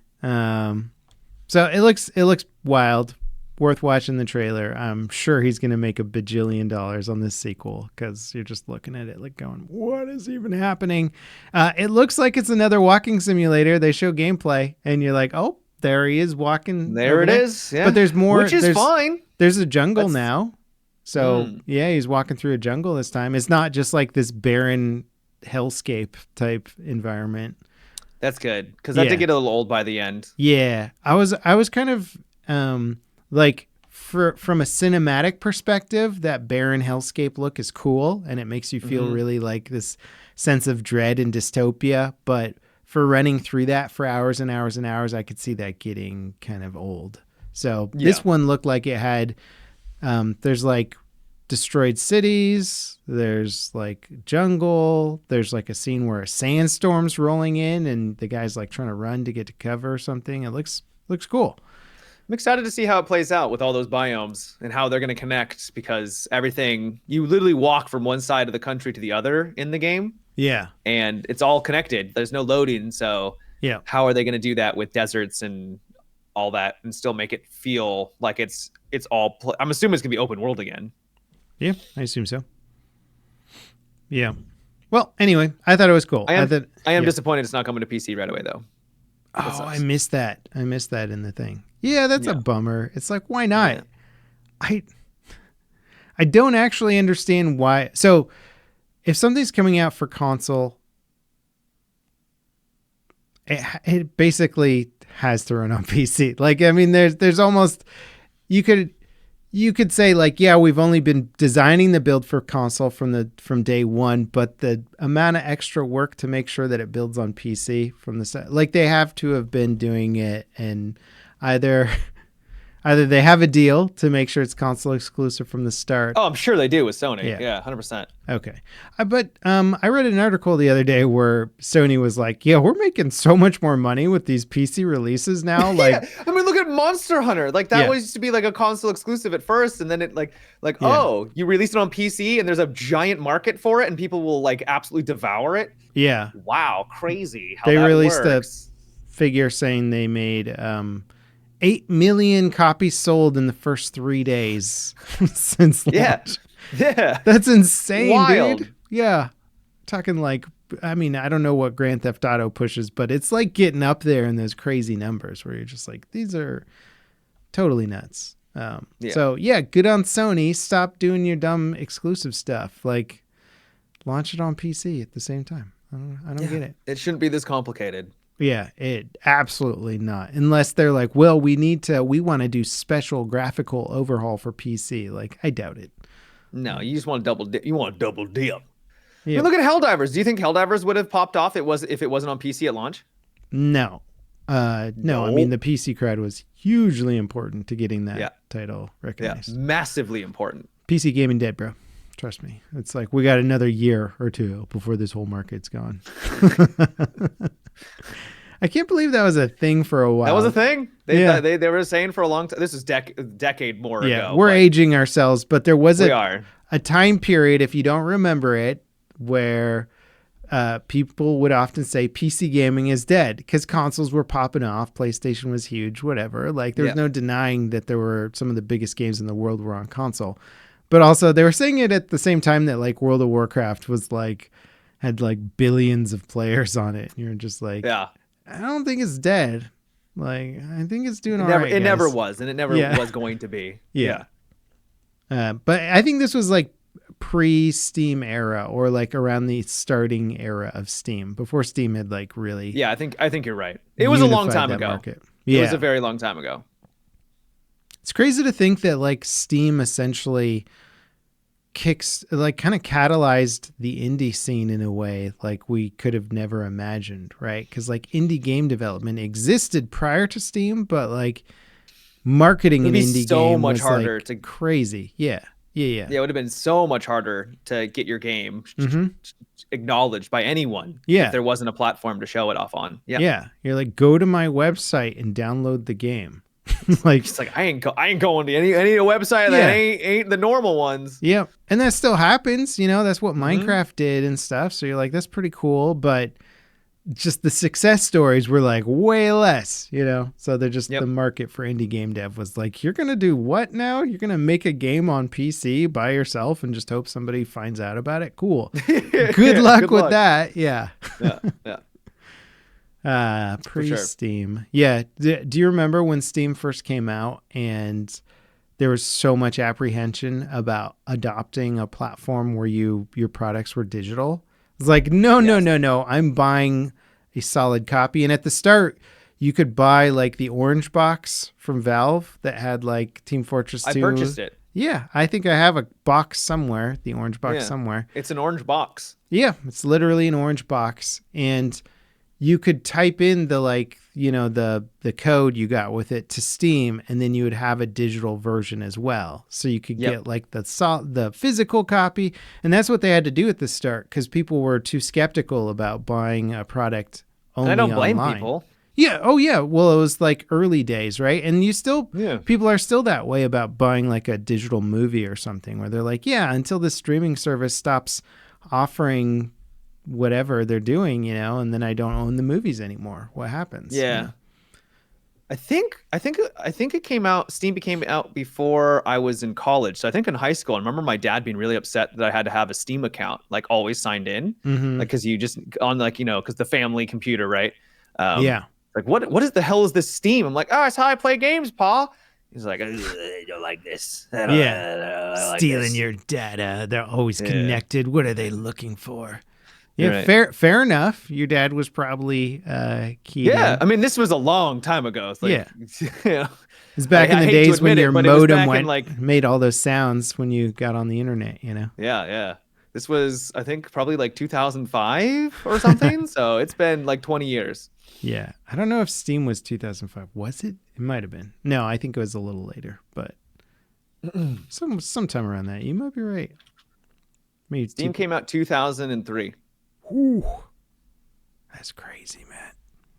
So it looks wild. Worth watching the trailer. I'm sure he's going to make $1 bajillion on this sequel because you're just looking at it like going, what is even happening? It looks like it's another walking simulator. They show gameplay and you're like, oh, there he is walking. There it is. Yeah. But there's more. Which is fine. There's a jungle now. So yeah, he's walking through a jungle this time. It's not just like this barren hellscape type environment. That's good because that did get a little old by the end. Yeah. I was kind of Like from a cinematic perspective, that barren hellscape look is cool, and it makes you feel really like this sense of dread and dystopia. But for running through that for hours and hours and hours, I could see that getting kind of old. So this one looked like it had, there's like destroyed cities, there's like jungle, there's like a scene where a sandstorm's rolling in and the guy's like trying to run to get to cover or something. It looks cool. I'm excited to see how it plays out with all those biomes and how they're going to connect, because everything, you literally walk from one side of the country to the other in the game. Yeah. And it's all connected. There's no loading. So how are they going to do that with deserts and all that and still make it feel like it's all, I'm assuming it's going to be open world again. Yeah, I assume so. Yeah. Well, anyway, I thought it was cool. I am disappointed it's not coming to PC right away, though. Oh, I missed that. I missed that in the thing. Yeah, that's a bummer. It's like, why not? Yeah. I don't actually understand why. So if something's coming out for console, it basically has to run on PC. Like, I mean, there's almost, you could say like, yeah, we've only been designing the build for console from day one, but the amount of extra work to make sure that it builds on PC from the set, like they have to have been doing it, and either they have a deal to make sure it's console exclusive from the start. Oh, I'm sure they do with Sony. Yeah, 100%. Okay. But I read an article the other day where Sony was like, yeah, we're making so much more money with these PC releases now. Like, I mean, look at Monster Hunter. Like that used to be like a console exclusive at first. And then it oh, you release it on PC and there's a giant market for it and people will like absolutely devour it. Yeah. Wow. Crazy. How they that released works. a figure saying they made 8 million copies sold in the first 3 days since launch. Yeah. That's insane, Wild. dude. Yeah. Talking like, I mean, I don't know what Grand Theft Auto pushes, but it's like getting up there in those crazy numbers where you're just like, these are totally nuts. So yeah, good on Sony. Stop doing your dumb exclusive stuff. Like, launch it on PC at the same time. I don't get it. It shouldn't be this complicated. Yeah, it absolutely not. Unless they're like, well, we want to do special graphical overhaul for PC. Like, I doubt it. No, you just want to double dip. You want to double dip. Yeah. I mean, look at Helldivers. Do you think Helldivers would have popped off if it wasn't on PC at launch? No. No. I mean, the PC crowd was hugely important to getting that title recognized. Yeah, massively important. PC gaming dead, bro. Trust me. It's like we got another year or two before this whole market's gone. I can't believe that was a thing for a while. That was a thing? They were saying for a long time. This is decade more ago. Yeah, we're aging ourselves, but there was a time period, if you don't remember it, where people would often say PC gaming is dead because consoles were popping off. PlayStation was huge, whatever. Like, there's no denying that there were some of the biggest games in the world were on console. But also they were saying it at the same time that like World of Warcraft was like, had like billions of players on it. And you're just like, I don't think it's dead. Like, I think it's doing all right. It never was, and it never was going to be. Yeah. But I think this was like pre-Steam era, or like around the starting era of Steam, before Steam had like really. Yeah, I think you're right. It was a long time ago. Market. It was a very long time ago. It's crazy to think that like Steam essentially kind of catalyzed the indie scene in a way like we could have never imagined, right? Because like indie game development existed prior to Steam, but like marketing an indie game was harder like to crazy. Yeah. It would have been so much harder to get your game acknowledged by anyone if there wasn't a platform to show it off on. Yeah. You're like, go to my website and download the game. Like, it's like I ain't going to any website that ain't the normal ones. Yeah, and that still happens. That's what Minecraft did and stuff. So you're like, that's pretty cool. But just the success stories were like way less. So they're just the market for indie game dev was like, you're gonna do what now? You're gonna make a game on PC by yourself and just hope somebody finds out about it? Cool. Good luck with that. Yeah. Pre-Steam. Sure. Yeah. Do you remember when Steam first came out and there was so much apprehension about adopting a platform where your products were digital? It's like, no. I'm buying a solid copy. And at the start, you could buy like the orange box from Valve that had like Team Fortress 2. I purchased it. Yeah, I think I have a box somewhere, the orange box somewhere. It's an orange box. Yeah, it's literally an orange box. And you could type in the like, you know, the code you got with it to Steam, and then you would have a digital version as well. So you could get like the physical copy. And that's what they had to do at the start because people were too skeptical about buying a product only online. And I don't blame people. Yeah. Oh, yeah. Well, it was like early days, right? And you still, people are still that way about buying like a digital movie or something where they're like, yeah, until the streaming service stops offering whatever they're doing, you know, and then I don't own the movies anymore. What happens? Yeah. You know? I think it came out, Steam came out before I was in college. So I think in high school, I remember my dad being really upset that I had to have a Steam account, like always signed in, like, cause you just on like, you know, cause the family computer, right? Like what is the hell is this Steam? I'm like, oh, it's how I play games, Pa. He's like, I don't like this. I don't Stealing like this. your data. They're always connected. What are they looking for? Yeah, right. fair enough. Your dad was probably keyed Yeah, in. I mean, this was a long time ago. It's like, you know, it was back in the days when your modem like made all those sounds when you got on the internet, you know? Yeah. This was, I think, probably like 2005 or something. So it's been like 20 years. Yeah. I don't know if Steam was 2005. Was it? It might have been. No, I think it was a little later, but sometime around that. You might be right. Maybe Steam came out 2003. Ooh, that's crazy, man.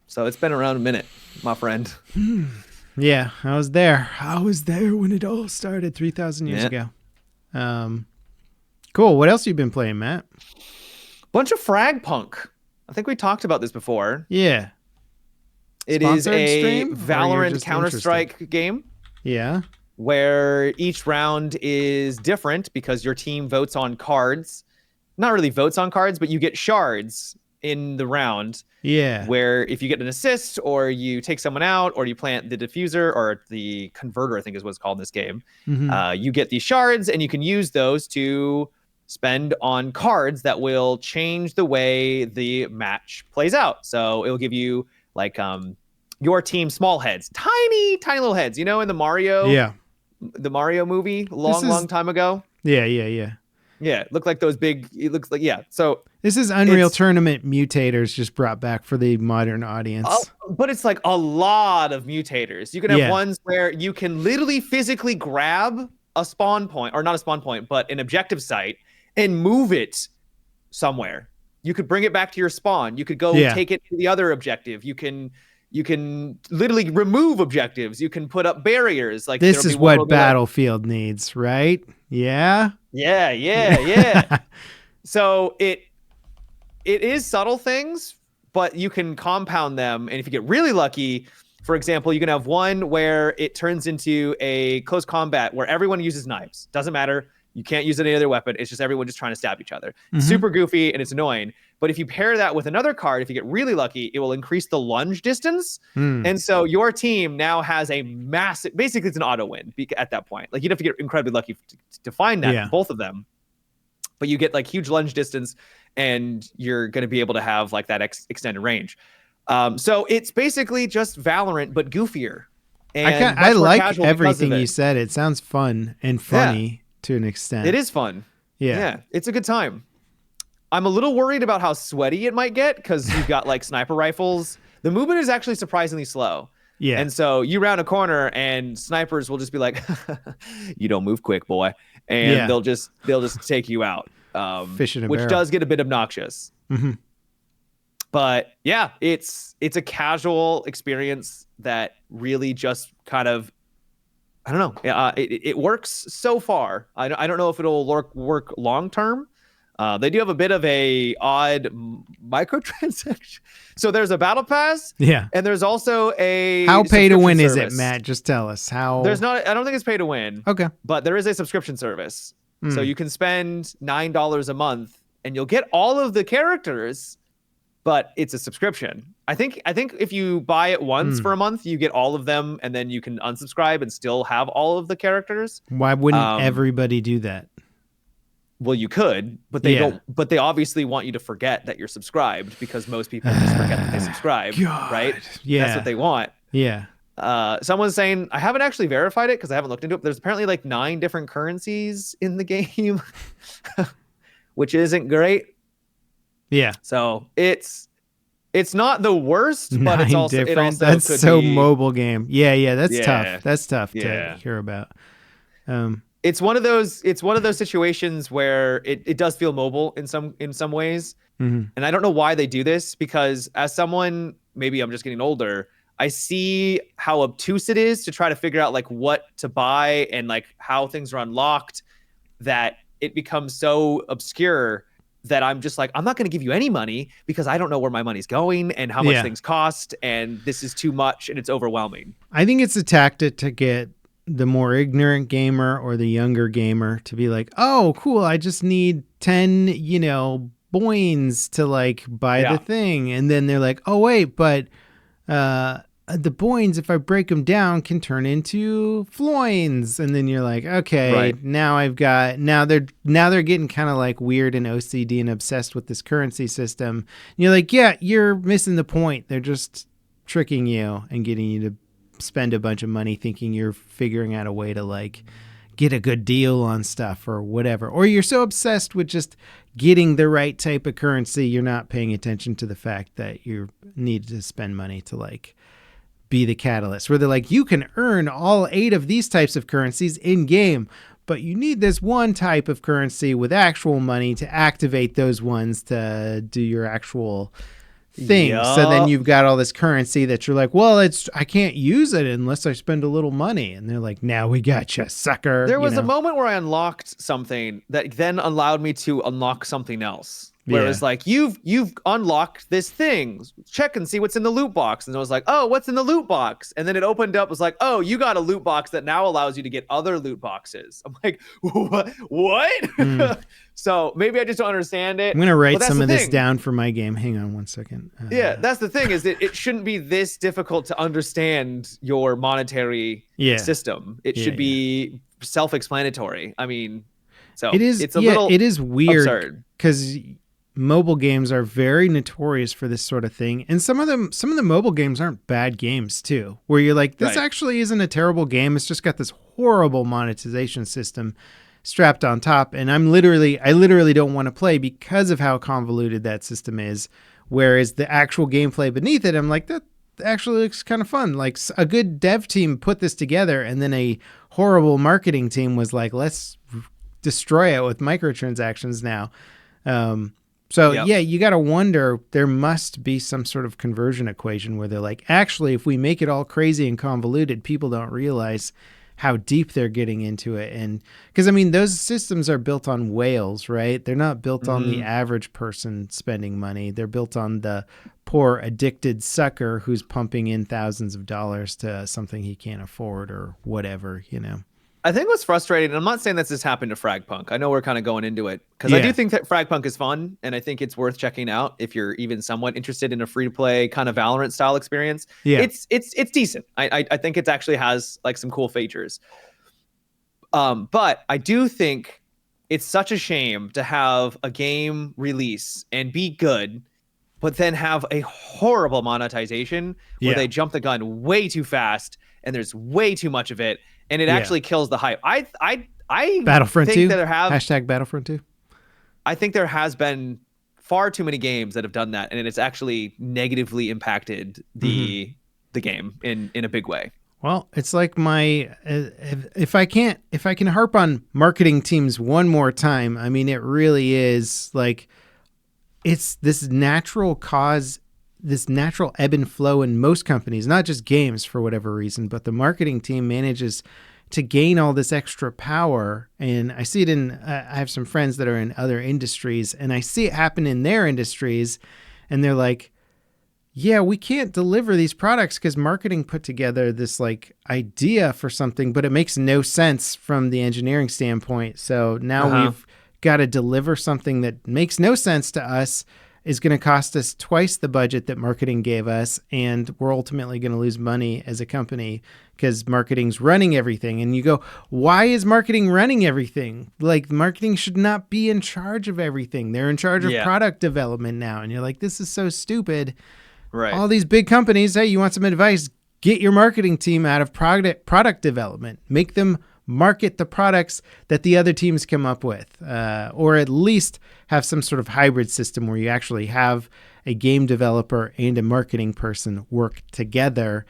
So it's been around a minute, my friend. Yeah, I was there. I was there when it all started 3,000 years ago. Cool. What else have you been playing, Matt? Bunch of Fragpunk. I think we talked about this before. Yeah. It Sponsored is a stream, Valorant Counter-Strike game. Yeah. Where each round is different because your team votes on cards. Not really votes on cards, but you get shards in the round. Yeah. Where if you get an assist or you take someone out or you plant the diffuser or the converter, I think is what it's called in this game, you get these shards and you can use those to spend on cards that will change the way the match plays out. So it'll give you like your team small heads, tiny little heads, you know, in the Mario movie long time ago. Yeah. Yeah, it looked like those big, it looks like, so this is Unreal Tournament mutators just brought back for the modern audience. But it's like a lot of mutators. You can have ones where you can literally physically grab a spawn point, or not a spawn point, but an objective site and move it somewhere. You could bring it back to your spawn. You could go take it to the other objective. You can literally remove objectives. You can put up barriers. Like this is what Battlefield needs, right? Yeah. So it is subtle things, but you can compound them. And if you get really lucky, for example, you can have one where it turns into a close combat where everyone uses knives. Doesn't matter. You can't use any other weapon. It's just everyone just trying to stab each other. It's super goofy and it's annoying. But if you pair that with another card, if you get really lucky, it will increase the lunge distance. And so your team now has a massive, basically it's an auto win at that point. Like you'd have to get incredibly lucky to find that, both of them. But you get like huge lunge distance and you're going to be able to have like that extended range. So it's basically just Valorant, but goofier. And I like everything you said. It sounds fun and funny to an extent. It is fun. Yeah. It's a good time. I'm a little worried about how sweaty it might get because you've got like sniper rifles. The movement is actually surprisingly slow. Yeah. And so you round a corner and snipers will just be like, you don't move quick, boy. And they'll just take you out. Fish in a which barrel. Does get a bit obnoxious. But yeah, it's a casual experience that really just kind of, I don't know. It works so far. I don't know if it'll work long term. They do have a bit of a odd microtransaction. So there's a battle pass. Yeah. And there's also a how pay to win service. Is it, Matt? Just tell us how. There's not. I don't think it's pay to win. Okay. But there is a subscription service. So you can spend $9 a month and you'll get all of the characters, but it's a subscription. I think if you buy it once for a month, you get all of them and then you can unsubscribe and still have all of the characters. Why wouldn't everybody do that? Well, you could, but they don't. But they obviously want you to forget that you're subscribed, because most people just forget that they subscribe, right? Yeah. That's what they want. Yeah. Someone's saying, I haven't actually verified it because I haven't looked into it, but there's apparently like 9 different currencies in the game, which isn't great. Yeah. So it's not the worst, but it's also different. That's so mobile game. Yeah. That's tough. That's tough to hear about. It's one of those situations where it does feel mobile in some ways. Mm-hmm. And I don't know why they do this, because as someone, maybe I'm just getting older, I see how obtuse it is to try to figure out like what to buy and like how things are unlocked, that it becomes so obscure that I'm just like, I'm not going to give you any money because I don't know where my money's going and how much things cost. And this is too much and it's overwhelming. I think it's a tactic to get the more ignorant gamer or the younger gamer to be like, oh, cool, I just need 10, boins to like buy the thing. And then they're like, oh, wait, but the boins, if I break them down, can turn into floins. And then you're like, okay, now they're getting kind of like weird and OCD and obsessed with this currency system. And you're like, yeah, you're missing the point. They're just tricking you and getting you to spend a bunch of money thinking you're figuring out a way to like get a good deal on stuff or whatever. Or you're so obsessed with just getting the right type of currency, you're not paying attention to the fact that you need to spend money to like be the catalyst, where they're like, you can earn all 8 of these types of currencies in game, but you need this one type of currency with actual money to activate those ones to do your actual thing. So then you've got all this currency that you're like, well, I can't use it unless I spend a little money. And they're like, now we got you, sucker. There was a moment where I unlocked something that then allowed me to unlock something else. Where it's like, you've unlocked this thing. Check and see what's in the loot box. And I was like, oh, what's in the loot box? And then it opened up, was like, oh, you got a loot box that now allows you to get other loot boxes. I'm like, what? So maybe I just don't understand it. I'm going to write some of this down for my game. Hang on one second. That's the thing, is that it shouldn't be this difficult to understand your monetary system. It should be self-explanatory. I mean, so it is weird because mobile games are very notorious for this sort of thing. And some of the mobile games aren't bad games too, where you're like, this actually isn't a terrible game. It's just got this horrible monetization system strapped on top. And I literally don't want to play because of how convoluted that system is. Whereas the actual gameplay beneath it, I'm like, that actually looks kind of fun. Like a good dev team put this together, and then a horrible marketing team was like, let's destroy it with microtransactions now. You got to wonder, there must be some sort of conversion equation where they're like, actually, if we make it all crazy and convoluted, people don't realize how deep they're getting into it. And because, I mean, those systems are built on whales, right? They're not built on the average person spending money. They're built on the poor addicted sucker who's pumping in thousands of dollars to something he can't afford or whatever, I think what's frustrating, and I'm not saying this has happened to Fragpunk. I know we're kind of going into it because I do think that Fragpunk is fun, and I think it's worth checking out if you're even somewhat interested in a free-to-play kind of Valorant style experience. Yeah, it's decent. I think it actually has like some cool features. But I do think it's such a shame to have a game release and be good, but then have a horrible monetization where they jump the gun way too fast and there's way too much of it. And it actually kills the hype. I Battlefront think 2? that Hashtag Battlefront 2? I think there has been far too many games that have done that, and it's actually negatively impacted the game in a big way. Well, it's like my if I can harp on marketing teams one more time, I mean, it really is like it's this natural cause, this natural ebb and flow in most companies, not just games for whatever reason, but the marketing team manages to gain all this extra power. And I see it I have some friends that are in other industries, and I see it happen in their industries, and they're like, yeah, we can't deliver these products because marketing put together this like idea for something, but it makes no sense from the engineering standpoint. So now we've got to deliver something that makes no sense to us. is going to cost us twice the budget that marketing gave us, and we're ultimately going to lose money as a company because marketing's running everything. And you go, why is marketing running everything? Like, marketing should not be in charge of everything. They're in charge of product development now. And you're like, this is so stupid. Right. All these big companies, hey, you want some advice? Get your marketing team out of product development. Make them market the products that the other teams come up with, or at least have some sort of hybrid system where you actually have a game developer and a marketing person work together,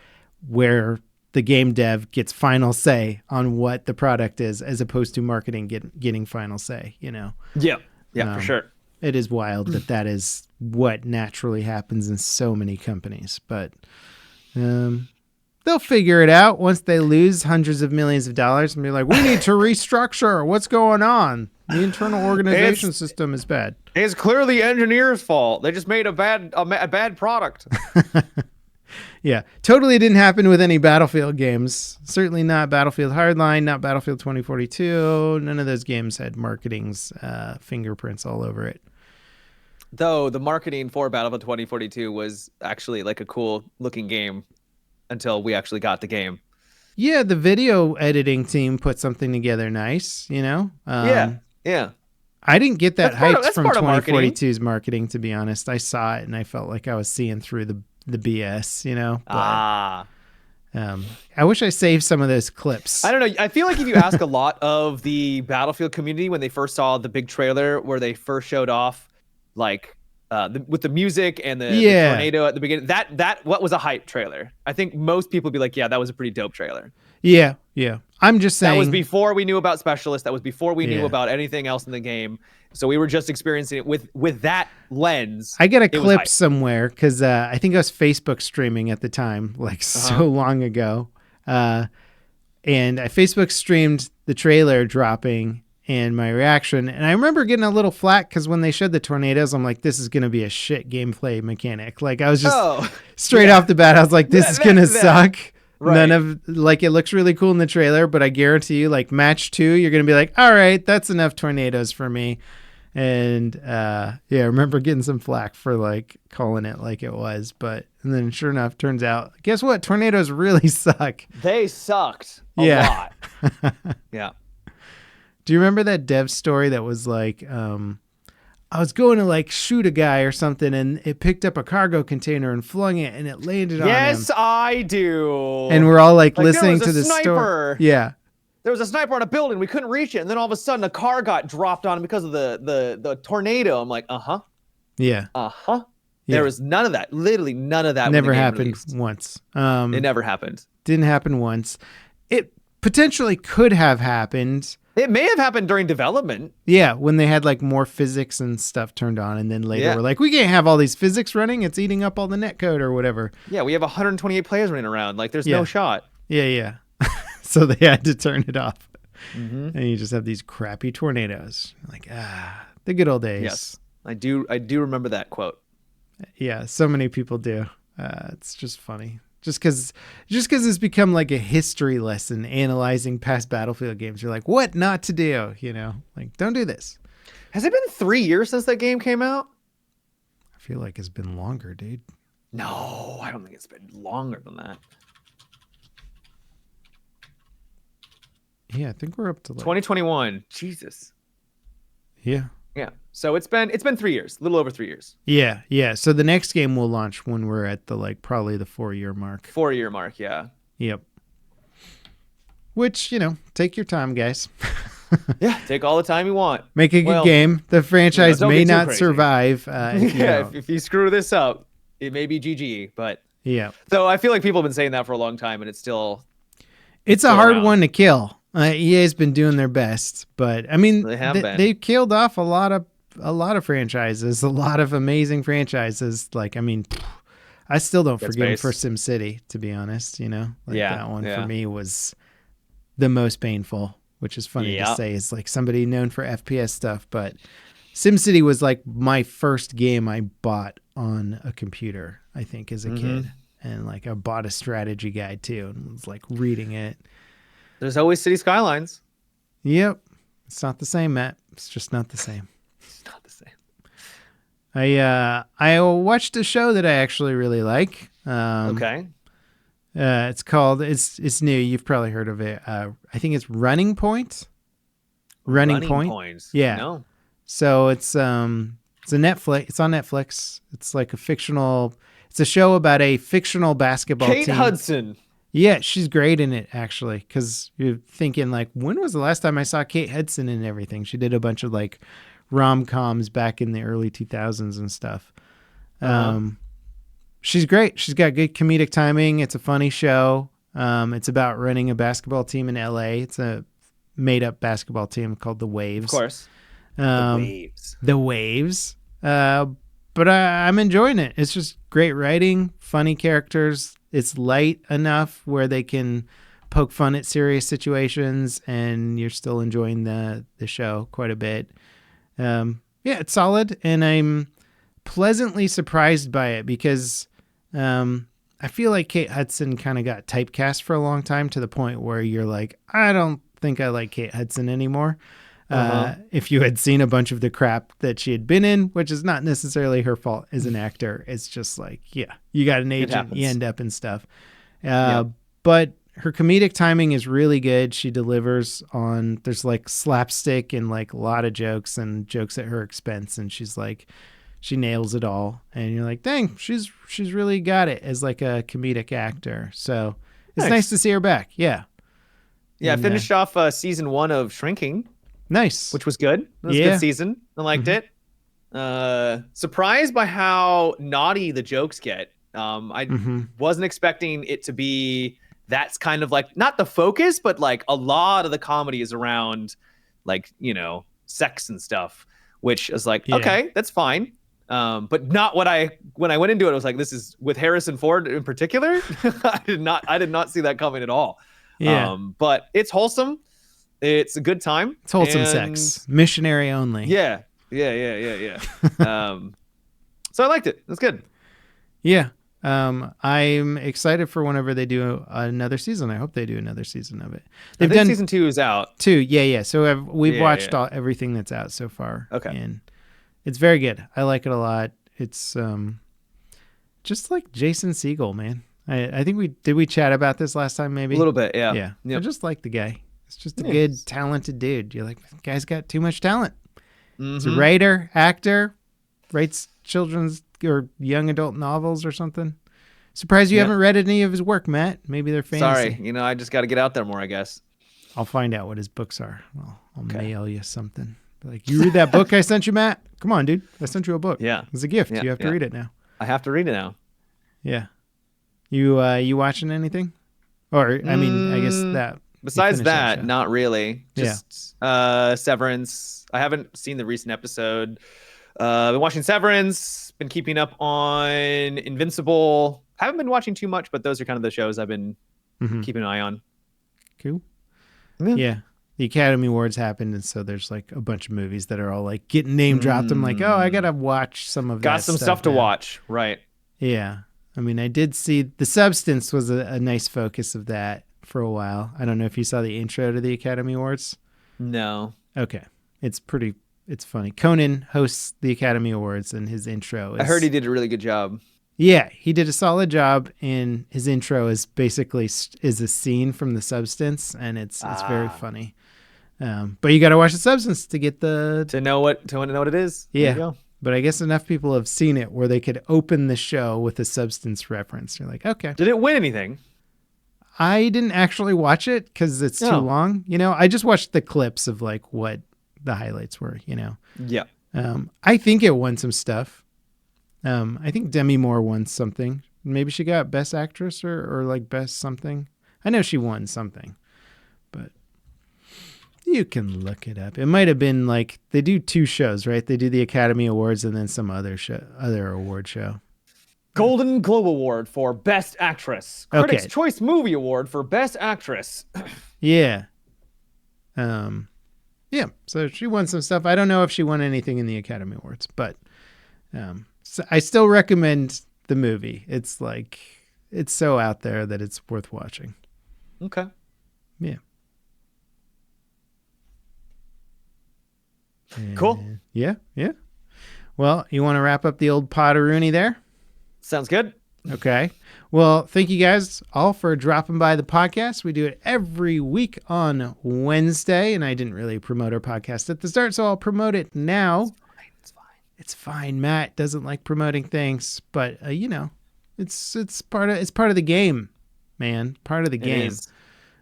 where the game dev gets final say on what the product is, as opposed to marketing getting final say, you know? Yeah, for sure. It is wild that is what naturally happens in so many companies, but they'll figure it out once they lose hundreds of millions of dollars and be like, we need to restructure. What's going on? The internal organization system is bad. It's clearly engineers' fault. They just made a bad product. Yeah, totally didn't happen with any Battlefield games. Certainly not Battlefield Hardline, not Battlefield 2042. None of those games had marketing's fingerprints all over it. Though the marketing for Battlefield 2042 was actually like a cool looking game until we actually got the game. Yeah, the video editing team put something together nice, you know? Yeah. I didn't get that hyped from 2042's marketing, to be honest. I saw it and I felt like I was seeing through the BS, you know? But, I wish I saved some of those clips. I don't know. I feel like if you ask a lot of the Battlefield community when they first saw the big trailer where they first showed off, like, with the music and the tornado at the beginning, that what was a hype trailer. I think most people would be like, yeah, that was a pretty dope trailer. Yeah. I'm just saying. That was before we knew about specialists. That was before we knew about anything else in the game. So we were just experiencing it with that lens. I got a clip somewhere because I think I was Facebook streaming at the time, like so long ago. And I Facebook streamed the trailer dropping and my reaction. And I remember getting a little flack because when they showed the tornadoes, I'm like, this is going to be a shit gameplay mechanic. Like, I was just straight off the bat, I was like, this is going to suck. Right. None of, like, it looks really cool in the trailer, but I guarantee you, like, match 2, you're going to be like, all right, that's enough tornadoes for me. And I remember getting some flack for, like, calling it like it was. And then sure enough, turns out, guess what? Tornadoes really suck. They sucked a lot. Yeah. Do you remember that dev story that was like, I was going to like shoot a guy or something and it picked up a cargo container and flung it and it landed on him? Yes, I do. And we're all like listening to the story. Yeah. There was a sniper on a building. We couldn't reach it. And then all of a sudden a car got dropped on him because of the tornado. I'm like, Yeah. Yeah. There was none of that. Literally none of that. Never happened once. It never happened. Didn't happen once. It potentially could have happened. It may have happened during development. Yeah, when they had like more physics and stuff turned on, and then later we're like, we can't have all these physics running. It's eating up all the netcode or whatever. Yeah, we have 128 players running around. Like, there's no shot. Yeah. So they had to turn it off. Mm-hmm. And you just have these crappy tornadoes. Like, the good old days. Yes, I do remember that quote. Yeah, so many people do. It's just funny. Just because it's become like a history lesson analyzing past Battlefield games. You're like, what not to do? You know, like, don't do this. Has it been 3 years since that game came out? I feel like it's been longer, dude. No, I don't think it's been longer than that. Yeah, I think we're up to like 2021. Jesus. Yeah. Yeah. So it's been 3 years, a little over 3 years. Yeah. So the next game will launch when we're at the probably the 4-year mark. 4-year mark, yeah. Yep. Which, take your time, guys. Yeah, take all the time you want. Make a good game. The franchise may not survive. If you screw this up, it may be GG. But yeah. So I feel like people have been saying that for a long time, and it's still. It's a hard one to kill. EA's been doing their best, but I mean, they killed off a lot of franchises, a lot of amazing franchises. Like, I mean, I still don't forgive them for SimCity, to be honest. That one for me was the most painful, which is funny to say. It's like somebody known for FPS stuff, but SimCity was like my first game I bought on a computer, I think, as a kid, and like I bought a strategy guide too, and was like reading it. There's always City Skylines. Yep. It's not the same, Matt. It's just not the same. It's not the same. I watched a show that I actually really like. Okay. It's called it's new. You've probably heard of it. I think it's Running Point. Running Running Point. points. Yeah. No. So it's a Netflix. It's on Netflix. It's like a fictional. It's a show about a fictional basketball Kate team. Hudson. Yeah, she's great in it actually. Because you're thinking like, when was the last time I saw Kate Hudson in everything? She did a bunch of like rom-coms back in the early 2000s and stuff. She's great. She's got good comedic timing. It's a funny show. It's about running a basketball team in LA. It's a made-up basketball team called the Waves. Of course. The Waves. The Waves. But I'm enjoying it. It's just great writing, funny characters. It's light enough where they can poke fun at serious situations, and you're still enjoying the show quite a bit. Yeah, it's solid, and I'm pleasantly surprised by it because I feel like Kate Hudson kind of got typecast for a long time to the point where you're like, I don't think I like Kate Hudson anymore. If you had seen a bunch of the crap that she had been in, which is not necessarily her fault as an actor, it's just like, yeah, you got an agent, you end up in stuff. But her comedic timing is really good. She delivers on, there's like slapstick and like a lot of jokes and jokes at her expense. And she's like, she nails it all. And you're like, dang, she's really got it as like a comedic actor. So it's nice to see her back. Yeah. Yeah. I finished off season 1 of Shrinking. Nice. Which was good. It was a good season. I liked it. Surprised by how naughty the jokes get. I wasn't expecting it to be, that's kind of like, not the focus, but like a lot of the comedy is around like, you know, sex and stuff, which is like, okay, that's fine. But not when I went into it, I was like, this is with Harrison Ford in particular. I did not see that coming at all. Yeah. But it's wholesome. It's a good time. It's wholesome sex. Missionary only. Yeah. So I liked it. It was good. Yeah. I'm excited for whenever they do another season. I hope they do another season of it. They've done season 2 is out. 2. Yeah. So we've watched everything that's out so far. Okay. And it's very good. I like it a lot. It's just like Jason Segel, man. I think we chat about this last time, maybe? A little bit, yeah. Yeah. Yep. I just like the guy. It's just a good, talented dude. You're like, this guy's got too much talent. He's a writer, actor, writes children's or young adult novels or something. Surprised you haven't read any of his work, Matt. Maybe they're fantasy. Sorry, I just got to get out there more, I guess. I'll find out what his books are. I'll mail you something. Like, you read that book I sent you, Matt? Come on, dude. I sent you a book. Yeah. It's a gift. You have to read it now. I have to read it now. Yeah. You watching anything? Or, I mean, I guess that... Besides that, not really. Just Severance. I haven't seen the recent episode. I've been watching Severance. Been keeping up on Invincible. Haven't been watching too much, but those are kind of the shows I've been keeping an eye on. Cool. Yeah. The Academy Awards happened, and so there's like a bunch of movies that are all like getting name dropped. I'm like, oh, I gotta watch some of that. Got some stuff to watch, right? Yeah. I mean, I did see The Substance was a nice focus of that for a while. I don't know if you saw the intro to the Academy Awards. No. Okay. It's funny. Conan hosts the Academy Awards, and his intro is... I heard he did a really good job. Yeah, he did a solid job, and his intro is basically is a scene from The Substance, and it's very funny. But you got to watch The Substance to get to know what it is. Yeah. There you go. But I guess enough people have seen it where they could open the show with a Substance reference. You're like, okay. Did it win anything? I didn't actually watch it because it's too long. I just watched the clips of like what the highlights were, Yeah. I think it won some stuff. I think Demi Moore won something. Maybe she got Best Actress or like Best something. I know she won something, but you can look it up. It might have been like they do 2 shows, right? They do the Academy Awards and then some other award show. Golden Globe Award for Best Actress. Critics' Choice Movie Award for Best Actress. Yeah. Yeah. So she won some stuff. I don't know if she won anything in the Academy Awards, but so I still recommend the movie. It's like, it's so out there that it's worth watching. Okay. Yeah. Cool. Yeah. Well, you want to wrap up the old Potteroonie there? Sounds good. Okay. Well, thank you guys all for dropping by the podcast. We do it every week on Wednesday, and I didn't really promote our podcast at the start, so I'll promote it now. It's fine. Matt doesn't like promoting things, but it's part of the game, man. Part of the game.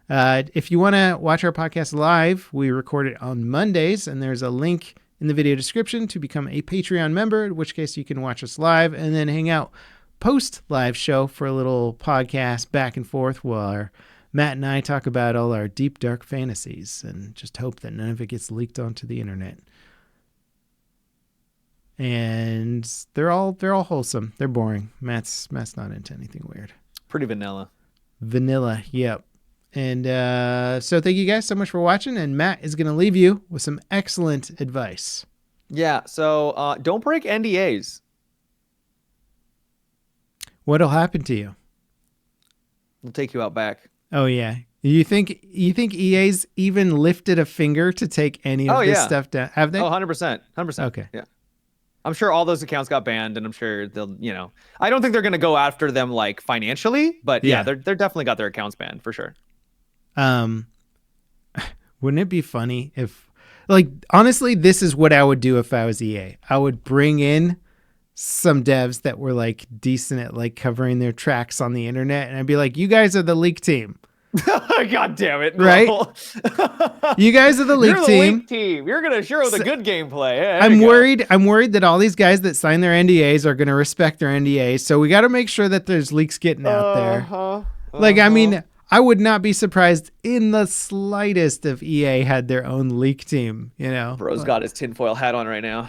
If you want to watch our podcast live, we record it on Mondays, and there's a link in the video description to become a Patreon member, in which case you can watch us live and then hang out post live show for a little podcast back and forth while Matt and I talk about all our deep, dark fantasies and just hope that none of it gets leaked onto the internet. And they're all wholesome. They're boring. Matt's not into anything weird. Pretty vanilla. Vanilla, yep. And so thank you guys so much for watching. And Matt is going to leave you with some excellent advice. Yeah, so don't break NDAs. What'll happen to you? We'll take you out back. Oh, yeah. You think EA's even lifted a finger to take any of this stuff down? Have they? Oh, 100%. 100%. Okay. Yeah. I'm sure all those accounts got banned, and I'm sure they'll, I don't think they're going to go after them like financially, but yeah, they're definitely got their accounts banned for sure. Wouldn't it be funny if, like, honestly, this is what I would do if I was EA. I would bring in some devs that were like decent at like covering their tracks on the internet, and I'd be like, you guys are the leak team. God damn it. Right? You guys are the leak team. You're going to show the good gameplay. Yeah, I'm worried that all these guys that sign their NDAs are going to respect their NDAs. So we got to make sure that there's leaks getting out there. Like, I mean, I would not be surprised in the slightest if EA had their own leak team, Bro's got his tinfoil hat on right now.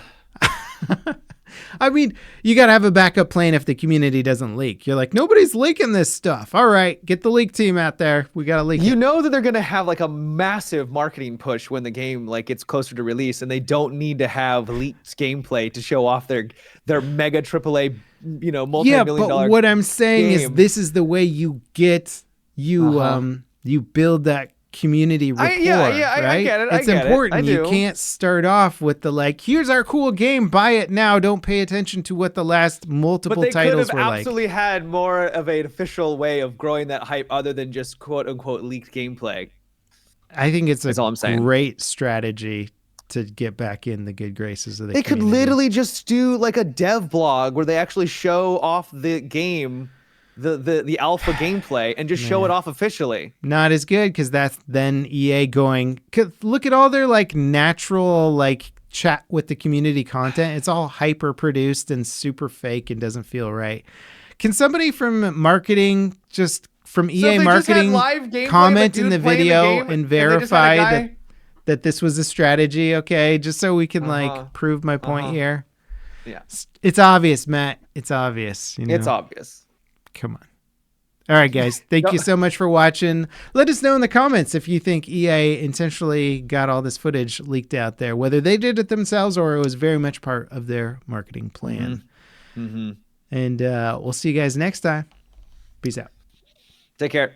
I mean, you got to have a backup plan if the community doesn't leak. You're like, nobody's leaking this stuff. All right, get the leak team out there. We got to leak it. Know that they're going to have like a massive marketing push when the game like gets closer to release, and they don't need to have leaked gameplay to show off their mega AAA, multi-million dollar. But what I'm saying is this is the way you get you build that community rapport, right? I get it. It's important. You can't start off with the like, here's our cool game, buy it now. Don't pay attention to what the last multiple titles were like. But they could have absolutely had more of an official way of growing that hype other than just quote unquote leaked gameplay. I think it's a great strategy to get back in the good graces of the community. They could literally just do like a dev blog where they actually show off the game, the alpha gameplay, and just show it off officially. Not as good, because that's then EA going, look at all their like natural like chat with the community content. It's all hyper produced and super fake and doesn't feel right. Can somebody from marketing, just from EA marketing, comment in the video and verify that this was a strategy? Okay, just so we can like prove my point here. Yeah, it's obvious, Matt. It's obvious. It's obvious. Come on. All right, guys. Thank you so much for watching. Let us know in the comments if you think EA intentionally got all this footage leaked out there, whether they did it themselves or it was very much part of their marketing plan. And we'll see you guys next time. Peace out. Take care.